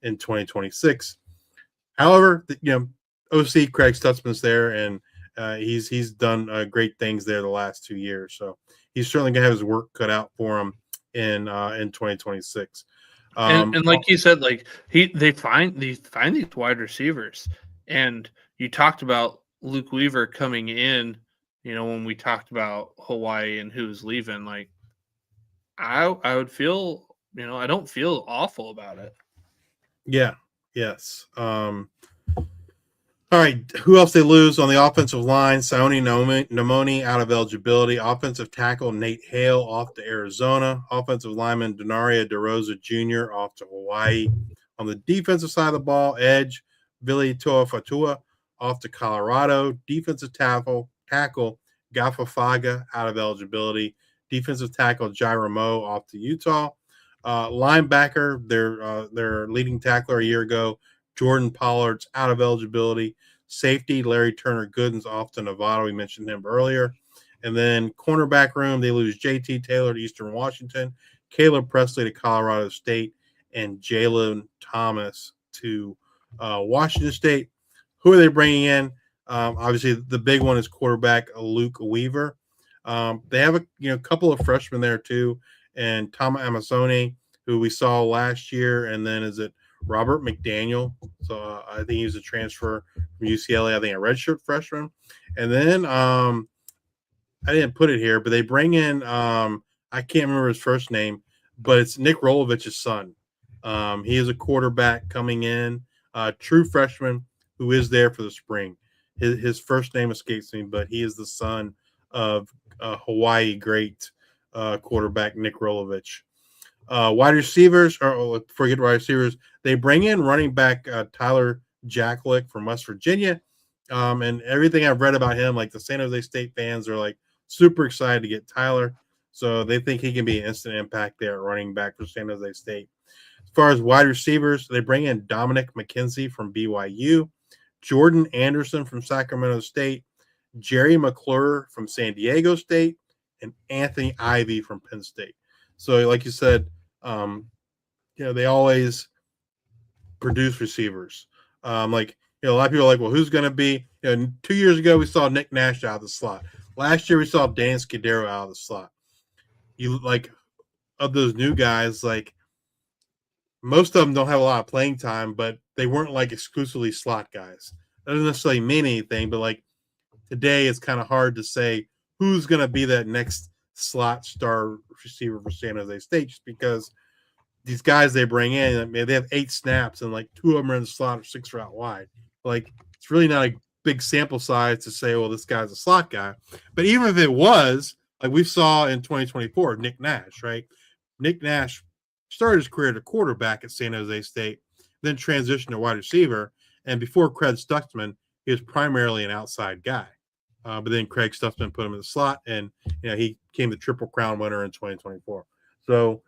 Speaker 6: 2026. However, OC Craig Stutzman's there, and he's done great things there the last 2 years. So he's certainly gonna have his work cut out for him in 2026.
Speaker 5: And like you said, like they find these wide receivers, and you talked about Luke Weaver coming in, when we talked about Hawaii and who's leaving, like I would feel, I don't feel awful about it.
Speaker 6: Yeah. Yes. All right. Who else they lose on the offensive line? Sione Namoni out of eligibility. Offensive tackle Nate Hale off to Arizona. Offensive lineman Denaria DeRosa Jr. off to Hawaii. On the defensive side of the ball, edge Vili Toafatua off to Colorado. Defensive tackle Gafafaga out of eligibility. Defensive tackle Jairo Mo off to Utah. Linebacker, their leading tackler a year ago, Jordan Pollard's out of eligibility. Safety Larry Turner Goodens off to Nevada. We mentioned him earlier. And then cornerback room, they lose J.T. Taylor to Eastern Washington, Caleb Presley to Colorado State, and Jalen Thomas to Washington State. Who are they bringing in? Obviously, the big one is quarterback Luke Weaver. They have a couple of freshmen there too, and Tama Amasone, who we saw last year, and then is it Robert McDaniel? So I think he was a transfer from UCLA. I think a redshirt freshman, and then I didn't put it here, but they bring in I can't remember his first name, but it's Nick Rolovich's son. He is a quarterback coming in, true freshman who is there for the spring. His first name escapes me, but he is the son of Hawaii great quarterback Nick Rolovich. Wide receivers, or forget wide receivers, they bring in running back Tyler Jacklick from West Virginia. And everything I've read about him, like the San Jose State fans are like super excited to get Tyler. So they think he can be an instant impact there at running back for San Jose State. As far as wide receivers, they bring in Dominic McKenzie from BYU, Jordan Anderson from Sacramento State, Jerry McClure from San Diego State, and Anthony Ivy from Penn State. So, like you said, they always produce receivers. A lot of people are like, well, who's going to be? 2 years ago, we saw Nick Nash out of the slot. Last year, we saw Dan Scudero out of the slot. Of those new guys, most of them don't have a lot of playing time, but they weren't exclusively slot guys. That doesn't necessarily mean anything, but today it's kind of hard to say who's going to be that next slot star receiver for San Jose State, just because these guys they bring in, they have 8 snaps and 2 of them are in the slot or 6 are out wide. It's really not a big sample size to say, well, this guy's a slot guy. But even if it was, we saw in 2024, Nick Nash, right? Nick Nash started his career as a quarterback at San Jose State, then transitioned to wide receiver. And before Craig Stutzman, he was primarily an outside guy. But then Craig Stutzman put him in the slot, and he became the Triple Crown winner in 2024. So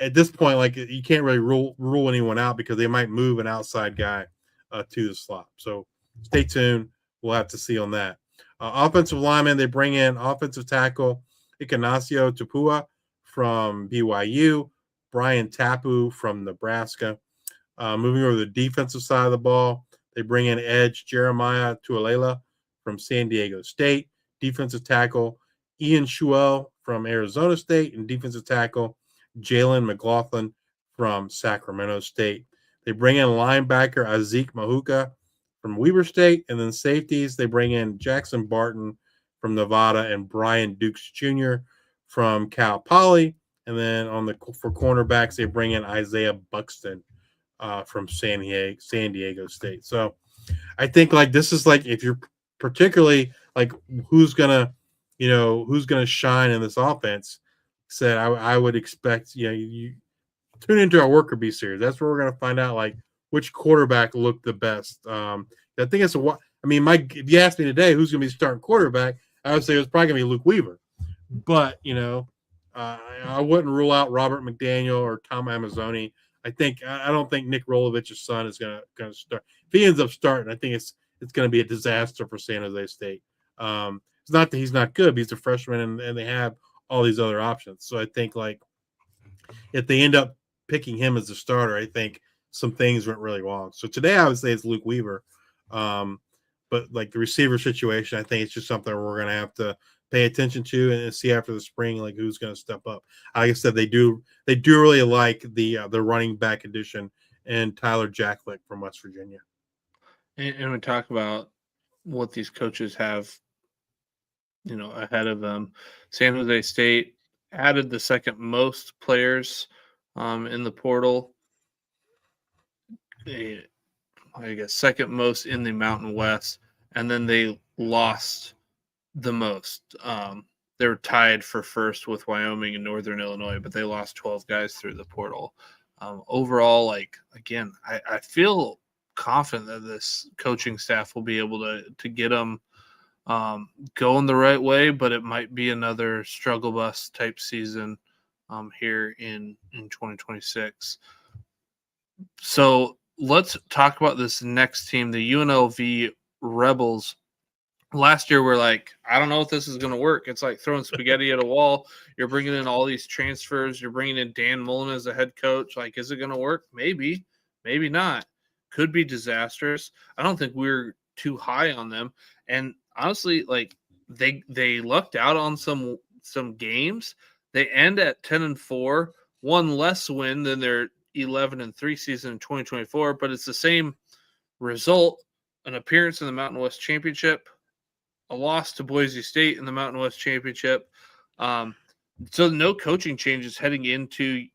Speaker 6: at this point, you can't really rule anyone out because they might move an outside guy to the slot. So stay tuned. We'll have to see on that. Offensive lineman, they bring in offensive tackle Ignacio Tapua from BYU, Brian Tapu from Nebraska. Moving over to the defensive side of the ball, they bring in edge Jeremiah Tualela from San Diego State, defensive tackle Ian Schuell from Arizona State, and defensive tackle Jalen McLaughlin from Sacramento State. They bring in linebacker Azik Mahuka from Weber State, and then safeties, they bring in Jackson Barton from Nevada and Brian Dukes Jr. from Cal Poly. And then for cornerbacks, they bring in Isaiah Buxton from San Diego State. So I think this is if you're particularly who's gonna shine in this offense. Said I would expect you tune into our Worker Bee series. That's where we're gonna find out which quarterback looked the best. I think it's if you asked me today who's gonna be starting quarterback, I would say it's probably gonna be Luke Weaver. But I wouldn't rule out Robert McDaniel or Tom Amazzoni. I don't think Nick Rolovich's son is gonna start. If he ends up starting, I think it's going to be a disaster for San Jose State. It's not that he's not good, but he's a freshman, and they have all these other options. So I think if they end up picking him as the starter, I think some things went really wrong. So today I would say it's Luke Weaver. But the receiver situation, I think it's just something we're going to have to pay attention to and see after the spring, who's going to step up. Like I said, they do really like the running back addition and Tyler Jacklick from West Virginia.
Speaker 5: And we talk about what these coaches have, ahead of them. San Jose State added the second most players in the portal. I guess second most in the Mountain West, and then they lost the most. They were tied for first with Wyoming and Northern Illinois, but they lost 12 guys through the portal. Overall, again, I feel confident that this coaching staff will be able to get them going the right way, but it might be another struggle bus type season here in 2026. So let's talk about this next team, the UNLV Rebels. Last year, we're I don't know if this is going to work. It's like throwing spaghetti at a wall. You're bringing in all these transfers. You're bringing in Dan Mullen as a head coach. Is it going to work? Maybe, maybe not. Could be disastrous. I don't think we're too high on them. And honestly, they lucked out on some games They end at 10-4, one less win than their 11-3 season in 2024, but it's the same result: an appearance in the Mountain West Championship, a loss to Boise State in the Mountain West Championship. So no coaching changes heading into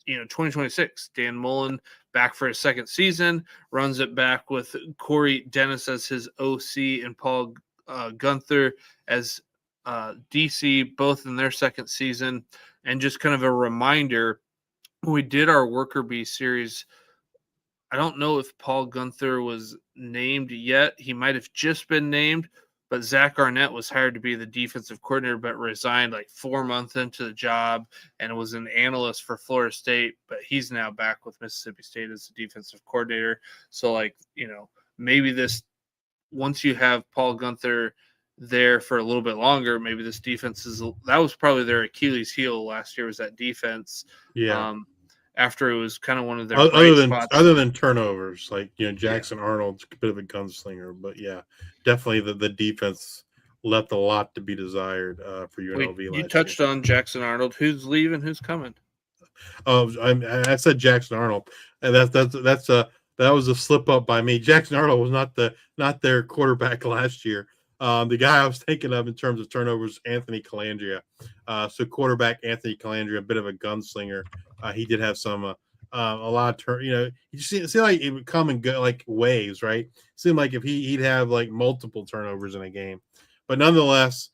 Speaker 5: 2026. Dan Mullen back for his second season, runs it back with Corey Dennis as his OC and Paul Gunther as DC, both in their second season. And just kind of a reminder, when we did our Worker Bee series, I don't know if Paul Gunther was named yet. He might have just been named, but Zach Arnett was hired to be the defensive coordinator, but resigned like 4 months into the job and was an analyst for Florida State. But he's now back with Mississippi State as the defensive coordinator. So, maybe this, once you have Paul Gunther there for a little bit longer, maybe this defense that was probably their Achilles heel last year, was that defense.
Speaker 6: Yeah.
Speaker 5: After it was kind of one of their
Speaker 6: other than turnovers, Jackson Arnold's a bit of a gunslinger, but yeah, definitely the defense left a lot to be desired for UNLV.
Speaker 5: You touched on Jackson Arnold. Who's leaving? Who's coming?
Speaker 6: Oh, I said Jackson Arnold, and that was a slip up by me. Jackson Arnold was not their quarterback last year. The guy I was thinking of in terms of turnovers, Anthony Calandria. So quarterback Anthony Calandria, a bit of a gunslinger. He did have some a lot of you see like it would come and go like waves, right? It seemed like if he'd have like multiple turnovers in a game, but nonetheless,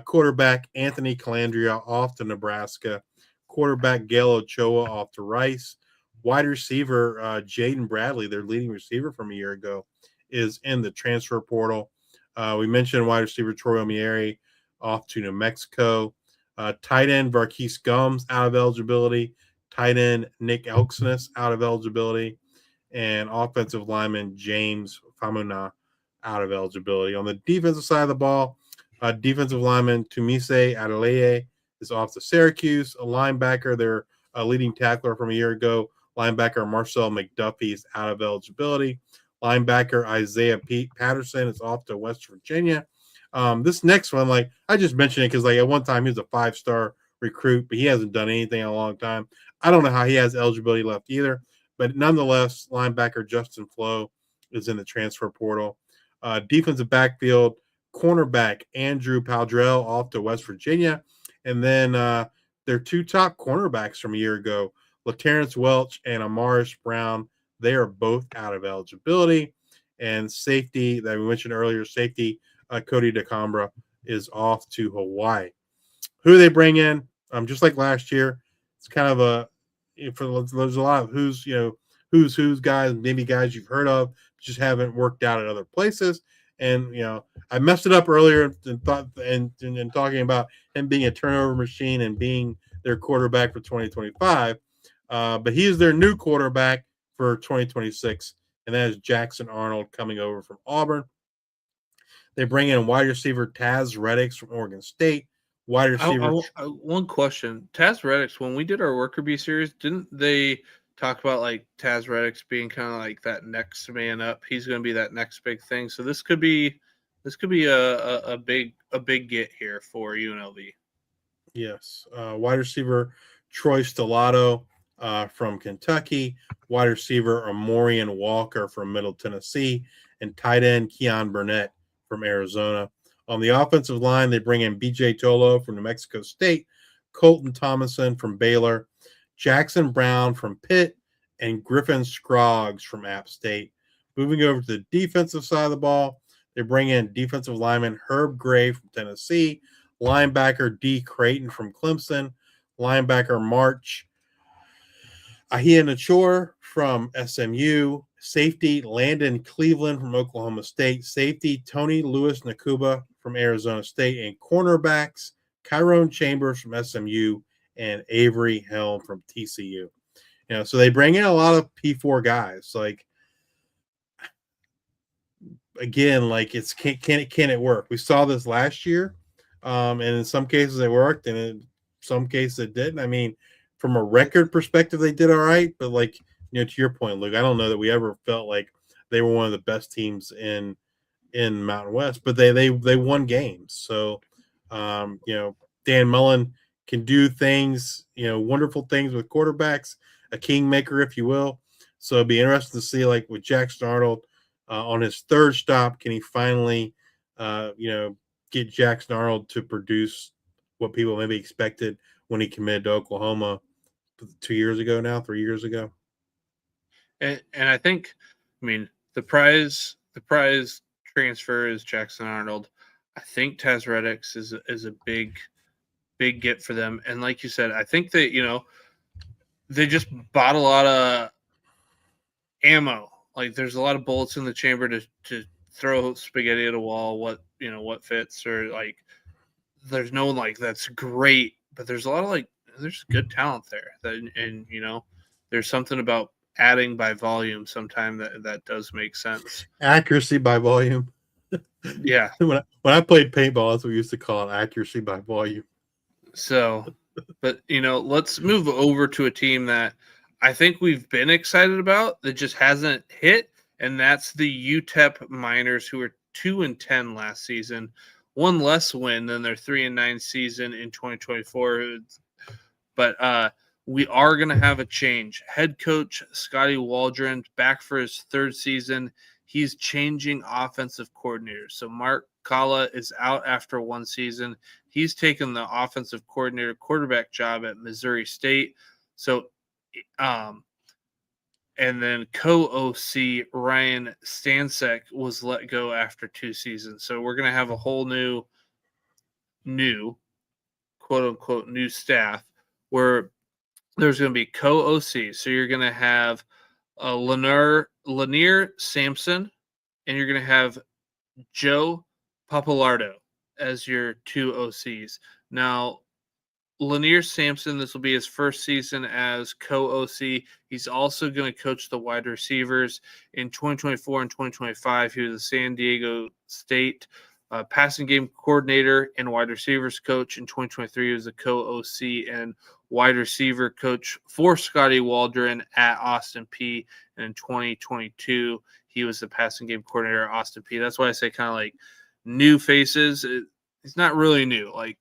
Speaker 6: quarterback Anthony Calandria off to Nebraska, quarterback Gail Ochoa off to Rice, wide receiver Jaden Bradley, their leading receiver from a year ago, is in the transfer portal. We mentioned wide receiver Troy Omieri off to New Mexico. Tight end Varquise Gums out of eligibility. Tight end Nick Elksness out of eligibility. And offensive lineman James Famuna out of eligibility. On the defensive side of the ball, defensive lineman Tumise Adeleye is off to Syracuse. A linebacker, their leading tackler from a year ago, linebacker Marcel McDuffie is out of eligibility. Linebacker Isaiah Patterson is off to West Virginia. This next one, I just mentioned it because at one time he was a 5-star recruit, but he hasn't done anything in a long time. I don't know how he has eligibility left either, but nonetheless, linebacker Justin Flo is in the transfer portal. Defensive backfield, cornerback Andrew Paldrell off to West Virginia, and then their two top cornerbacks from a year ago, LaTerrence Welch and Amaris Brown, they are both out of eligibility. And safety that we mentioned earlier, Cody DeCambra is off to Hawaii. Who they bring in, just like last year, it's kind of there's a lot of who's guys, maybe guys you've heard of, just haven't worked out at other places. And I messed it up earlier and talking about him being a turnover machine and being their quarterback for 2025. But he is their new quarterback for 2026, and that is Jackson Arnold coming over from Auburn. They bring in wide receiver Taz Reddicks from Oregon State. Wide receiver.
Speaker 5: One question. Taz Reddicks, when we did our Worker Bee series, didn't they talk about Taz Reddicks being kind of like that next man up? He's going to be that next big thing. So this could be a big get here for UNLV.
Speaker 6: Yes. Wide receiver Troy Stellato from Kentucky. Wide receiver Amorian Walker from Middle Tennessee, and tight end Keon Burnett from Arizona. On the offensive line, they bring in BJ Tolo from New Mexico State, Colton Thomason from Baylor, Jackson Brown from Pitt, and Griffin Scroggs from App State. Moving over to the defensive side of the ball, they bring in defensive lineman Herb Gray from Tennessee, linebacker D. Creighton from Clemson, linebacker March Ahianachor from SMU, safety Landon Cleveland from Oklahoma State, safety Tony Lewis Nakuba from Arizona State, and cornerbacks Tyrone Chambers from SMU and Avery Helm from TCU. So they bring in a lot of P4 guys. Can it work? We saw this last year, and in some cases it worked, and in some cases it didn't. I mean, from a record perspective, they did all right, but to your point, Luke, I don't know that we ever felt like they were one of the best teams in Mountain West, but they won games. So, Dan Mullen can do things, wonderful things with quarterbacks, a kingmaker, if you will. So it'd be interesting to see, like with Jackson Arnold on his third stop, can he finally, get Jackson Arnold to produce what people maybe expected when he committed to Oklahoma 3 years ago.
Speaker 5: And I think, the prize transfer is Jackson Arnold. I think Taz Reddicks is a big get for them. And like you said, I think that, they just bought a lot of ammo. Like there's a lot of bullets in the chamber to throw spaghetti at a wall. What fits, or like there's no one like that's great, but there's a lot of there's good talent there. And there's something about adding by volume sometime that does make sense.
Speaker 6: Accuracy by volume.
Speaker 5: Yeah.
Speaker 6: When I played paintball, that's what we used to call it, accuracy by volume.
Speaker 5: So, but let's move over to a team that I think we've been excited about that just hasn't hit, and that's the UTEP Miners, who were 2-10 last season, one less win than their 3-9 season in 2024. But we are going to have a change. Head coach Scotty Waldron back for his third season. He's changing offensive coordinators. So Mark Kalla is out after one season. He's taken the offensive coordinator quarterback job at Missouri State. So, and then co-OC Ryan Stansek was let go after 2 seasons. So we're going to have a whole new quote unquote new staff where there's going to be co-OC. So you're going to have Lanier Sampson, and you're going to have Joe Papalardo as your 2 OCs. Now, Lanier Sampson, this will be his first season as co-OC. He's also going to coach the wide receivers in 2024 and 2025. He was a San Diego State passing game coordinator and wide receivers coach. In 2023, he was a co-OC and wide receiver coach for Scotty Waldron at Austin Peay. And in 2022, he was the passing game coordinator at Austin Peay. That's why I say kind of like new faces. It's not really new. Like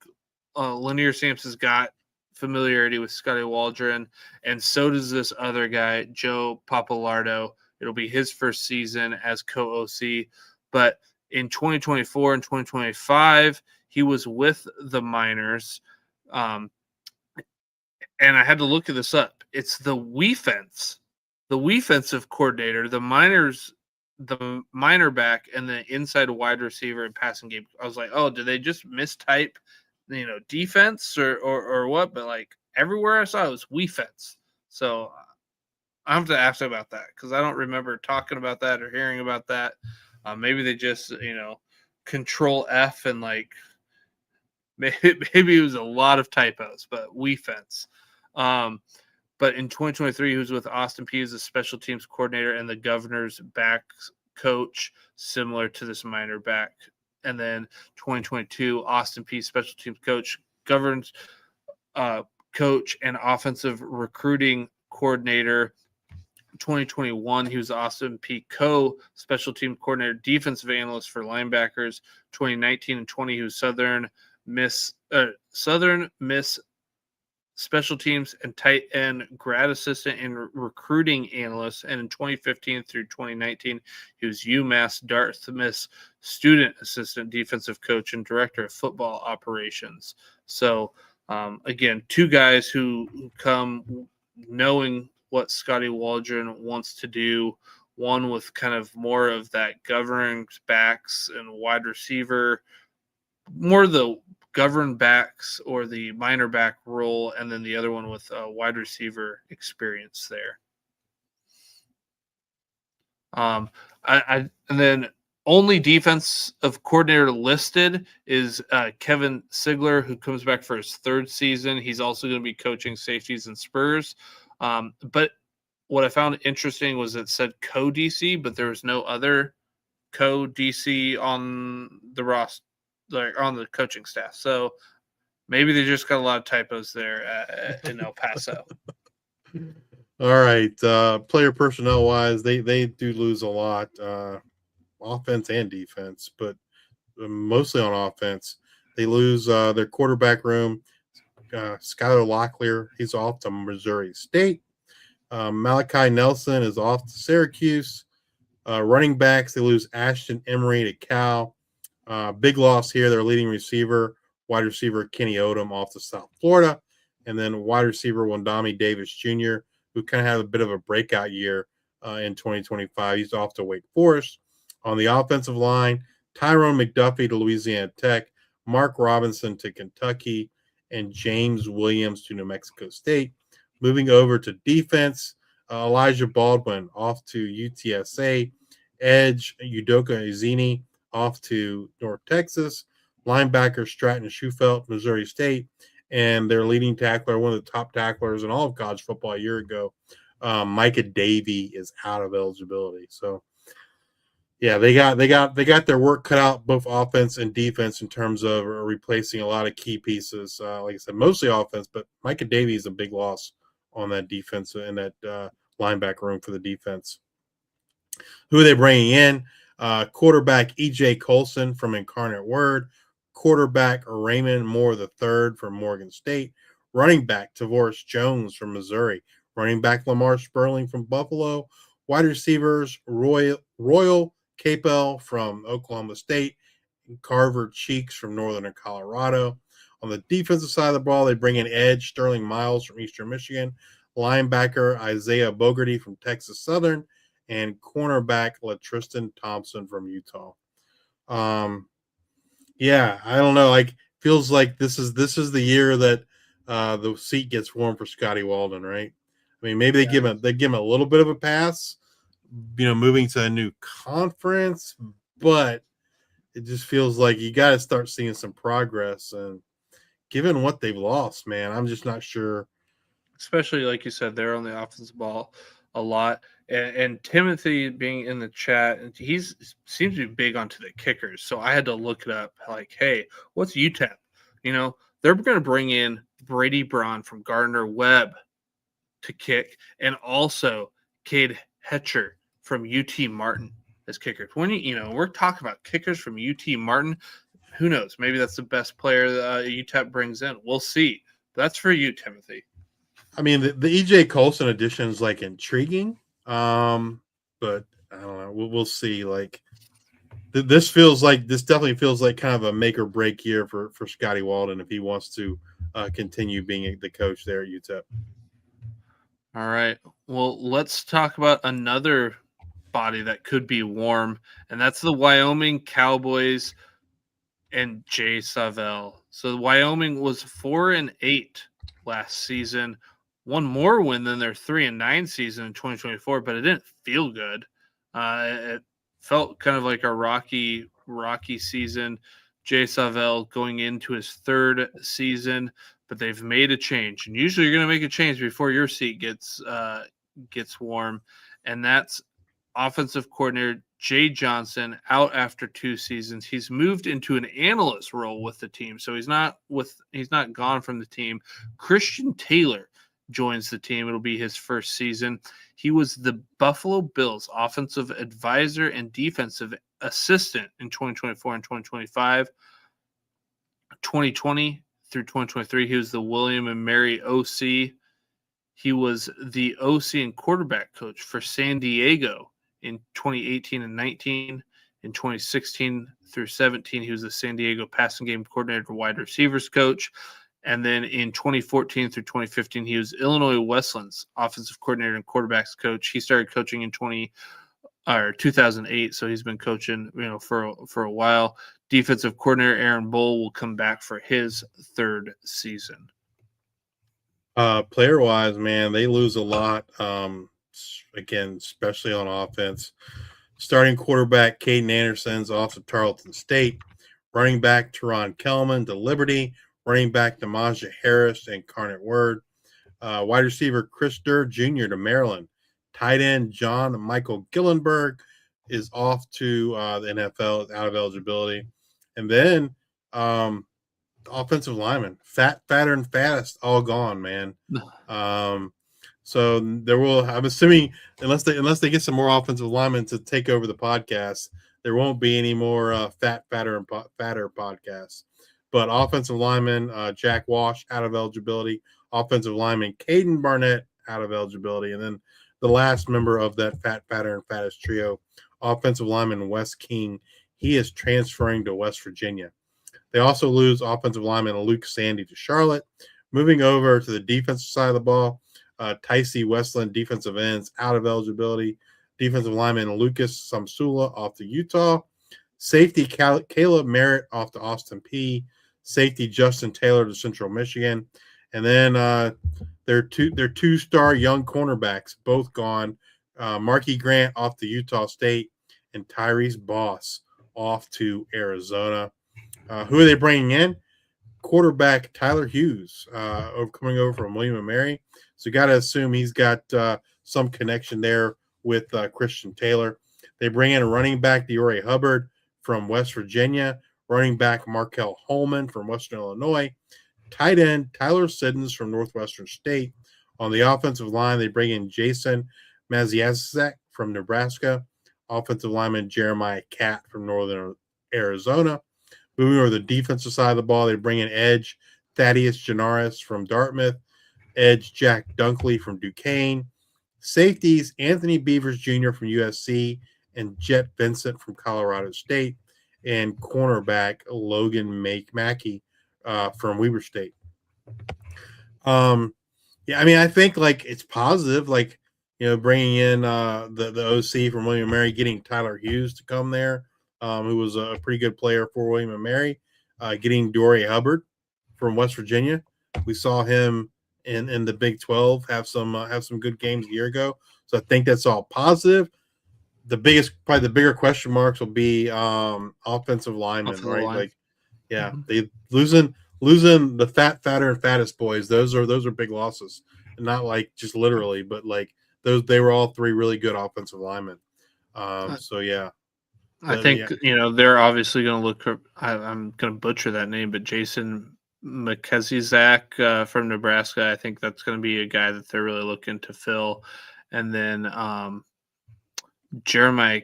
Speaker 5: Lanier Sampson's got familiarity with Scotty Waldron, and so does this other guy, Joe Papalardo. It'll be his first season as co-OC. But in 2024 and 2025, he was with the Miners. And I had to look this up. It's the defensive coordinator, the Miners, the minor back, and the inside wide receiver and passing game. I was like, oh, did they just mistype, defense or what? But like everywhere I saw it was defense. So I have to ask about that because I don't remember talking about that or hearing about that. Maybe they just, control F and like maybe it was a lot of typos, but defense. But in 2023, he was with Austin Peay as a special teams coordinator and the Governor's back coach, similar to this minor back. And then 2022, Austin Peay special teams coach, Governor's coach, and offensive recruiting coordinator. 2021, he was Austin Peay special team coordinator, defensive analyst for linebackers. 2019 and 20, he was Southern Miss special teams and tight end grad assistant and recruiting analyst. And in 2015 through 2019, he was UMass Dartmouth Miss student assistant, defensive coach, and director of football operations. So again, 2 guys who come knowing what Scotty Waldron wants to do. One with kind of more of that governing backs and wide receiver, more the governed backs or the minor back role, and then the other one with wide receiver experience there. And then only defensive coordinator listed is Kevin Sigler, who comes back for his 3rd season. He's also going to be coaching safeties and spurs. But what I found interesting was it said co-DC, but there was no other co-DC on the roster, like on the coaching staff. So maybe they just got a lot of typos there in El Paso.
Speaker 6: All right. Player personnel wise, they do lose a lot, offense and defense, but mostly on offense. They lose their quarterback room. Skylar Locklear, he's off to Missouri State. Malachi Nelson is off to Syracuse. Running backs, they lose Ashton Emery to Cal. Big loss here. Their leading receiver, wide receiver Kenny Odom, off to South Florida. And then wide receiver Wandami Davis Jr., who kind of had a bit of a breakout year in 2025. He's off to Wake Forest. On the offensive line, Tyrone McDuffie to Louisiana Tech, Mark Robinson to Kentucky, and James Williams to New Mexico State. Moving over to defense, Elijah Baldwin off to UTSA, edge Udoka Izini off to North Texas, linebacker Stratton Schufelt, Missouri State, and their leading tackler, one of the top tacklers in all of college football a year ago, Micah Davey, is out of eligibility. So, yeah, they got their work cut out, both offense and defense, in terms of replacing a lot of key pieces. Like I said, mostly offense, but Micah Davey is a big loss on that defense and that linebacker room for the defense. Who are they bringing in? Quarterback E.J. Colson from Incarnate Word, quarterback Raymond Moore III from Morgan State, running back Tavoris Jones from Missouri, running back Lamar Sperling from Buffalo, wide receivers Royal Capel from Oklahoma State, and Carver Cheeks from Northern Colorado. On the defensive side of the ball, they bring in edge Sterling Miles from Eastern Michigan, linebacker Isaiah Bogarty from Texas Southern, and cornerback LaTristan Thompson from Utah. Yeah, I don't know. Like, feels like this is the year that the seat gets warm for Scotty Walden, right? I mean, maybe they give him a little bit of a pass, moving to a new conference, but it just feels like you got to start seeing some progress. And given what they've lost, man, I'm just not sure.
Speaker 5: Especially, like you said, they're on the offensive ball a lot. And Timothy being in the chat, he seems to be big onto the kickers. So I had to look it up. Like, hey, what's UTEP? They're going to bring in Brady Braun from Gardner-Webb to kick, and also Cade Hetcher from UT Martin as kickers. When we're talking about kickers from UT Martin, who knows? Maybe that's the best player UTEP brings in. We'll see. That's for you, Timothy.
Speaker 6: I mean, the EJ Colson addition is like intriguing, but I don't know. We'll see. Like, this definitely feels like kind of a make or break year for Scotty Walden if he wants to continue being the coach there at UTEP.
Speaker 5: All right. Well, let's talk about another body that could be warm, and that's the Wyoming Cowboys and Jay Savell. So Wyoming was 4-8 last season. One more win than their 3-9 season in 2024, but it didn't feel good. It felt kind of like a rocky season. Jay Savell going into his third season, but they've made a change. And usually you're going to make a change before your seat gets warm, and that's offensive coordinator Jay Johnson out after 2 seasons. He's moved into an analyst role with the team, so he's not gone from the team. Christian Taylor joins the team. It'll be his first season. He was the Buffalo Bills offensive advisor and defensive assistant in 2024 and 2025. 2020 through 2023, he was the William and Mary OC. He was the OC and quarterback coach for San Diego in 2018 and 19. In 2016 through 17, he was the San Diego passing game coordinator, wide receivers coach. And then in 2014 through 2015, he was Illinois Wesleyan's offensive coordinator and quarterbacks coach. He started coaching in 2008, so he's been coaching, for a while. Defensive coordinator Aaron Bull will come back for his third season.
Speaker 6: Player-wise, man, they lose a lot. Again, especially on offense. Starting quarterback Caden Anderson's off to Tarleton State. Running back Teron Kelman to Liberty. Running back Demaja Harris and Incarnate Word. Wide receiver Chris Durr Jr. to Maryland. Tight end John Michael Gillenberg is off to the NFL, out of eligibility. And then offensive lineman, fatter, and fattest, all gone, man. So there will, I'm assuming, unless they get some more offensive linemen to take over the podcast, there won't be any more fatter podcasts. But offensive lineman Jack Wash out of eligibility. Offensive lineman Caden Barnett out of eligibility. And then the last member of that fatter, and fattest trio, offensive lineman Wes King. He is transferring to West Virginia. They also lose offensive lineman Luke Sandy to Charlotte. Moving over to the defensive side of the ball, Ticey Westland, defensive ends, out of eligibility. Defensive lineman Lucas Samsula off to Utah. Safety Caleb Merritt off to Austin P. Safety Justin Taylor to Central Michigan. And then their two-star young cornerbacks, both gone. Marquis Grant off to Utah State and Tyrese Boss off to Arizona. Who are they bringing in? Quarterback Tyler Hughes coming over from William & Mary. So you got to assume he's got some connection there with Christian Taylor. They bring in a running back, Deore Hubbard from West Virginia. Running back Markel Holman from Western Illinois. Tight end Tyler Siddons from Northwestern State. On the offensive line, they bring in Jason Maziaszek from Nebraska. Offensive lineman Jeremiah Catt from Northern Arizona. Moving over the defensive side of the ball, they bring in edge Thaddeus Janaris from Dartmouth, edge Jack Dunkley from Duquesne, safeties Anthony Beavers Jr. from USC, and Jet Vincent from Colorado State, and cornerback Logan Mackey from Weber State. Yeah, I mean, I think like it's positive, like, you know, bringing in the OC from William & Mary, getting Tyler Hughes to come there. Who was a pretty good player for William & Mary, getting Deore Hubbard from West Virginia. We saw him in the Big 12 have some good games a year ago. So I think that's all positive. Probably the bigger question marks will be offensive linemen, right? Like, yeah, they losing the fatter, and fattest boys. Those are big losses, and not like just literally, but like they were all three really good offensive linemen. So yeah.
Speaker 5: I think, you know, they're obviously going to look – I'm going to butcher that name, but Jason McKeziak from Nebraska, I think that's going to be a guy that they're really looking to fill. And then Jeremiah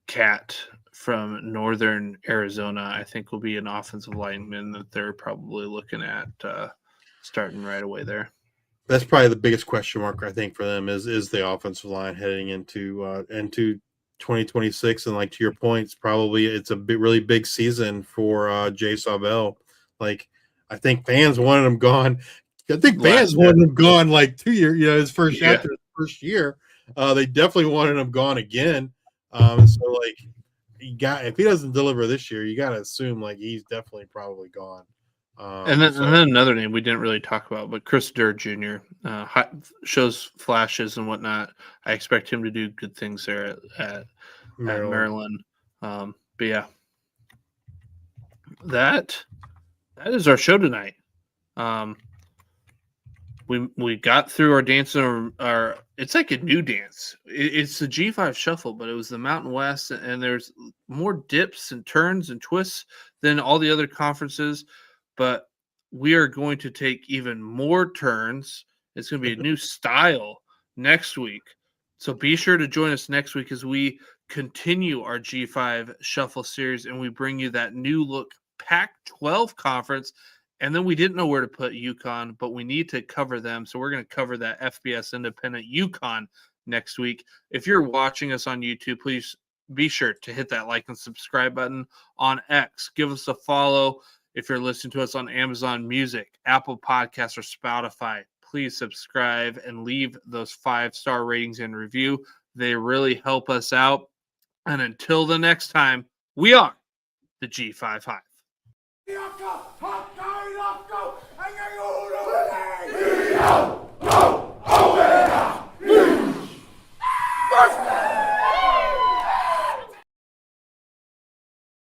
Speaker 5: Catt from Northern Arizona, I think will be an offensive lineman that they're probably looking at starting right away there.
Speaker 6: That's probably the biggest question mark, I think, for them is the offensive line heading into 2026, and like to your point, it's a really big season for Jay Sauvel. Like, I think fans wanted him gone. Wanted him gone like 2 years. You know, after his first year, they definitely wanted him gone again. So like, if he doesn't deliver this year, you got to assume like he's definitely probably gone.
Speaker 5: And then another name we didn't really talk about, but Chris Durr Jr. Shows flashes and whatnot. I expect him to do good things there at Maryland. But yeah, that is our show tonight. We got through our dance, our it's like a new dance. It's the G5 Shuffle, but it was the Mountain West, and there's more dips and turns and twists than all the other conferences. But we are going to take even more turns. It's going to be a new style next week. So be sure to join us next week as we continue our G5 Shuffle series and we bring you that new look Pac-12 conference. And then we didn't know where to put UConn, but we need to cover them. So we're going to cover that FBS Independent UConn next week. If you're watching us on YouTube, please be sure to hit that like and subscribe button. On X, give us a follow. If you're listening to us on Amazon Music, Apple Podcasts, or Spotify, please subscribe and leave those 5-star ratings and review. They really help us out. And until the next time, we are the G5 Hive.
Speaker 1: First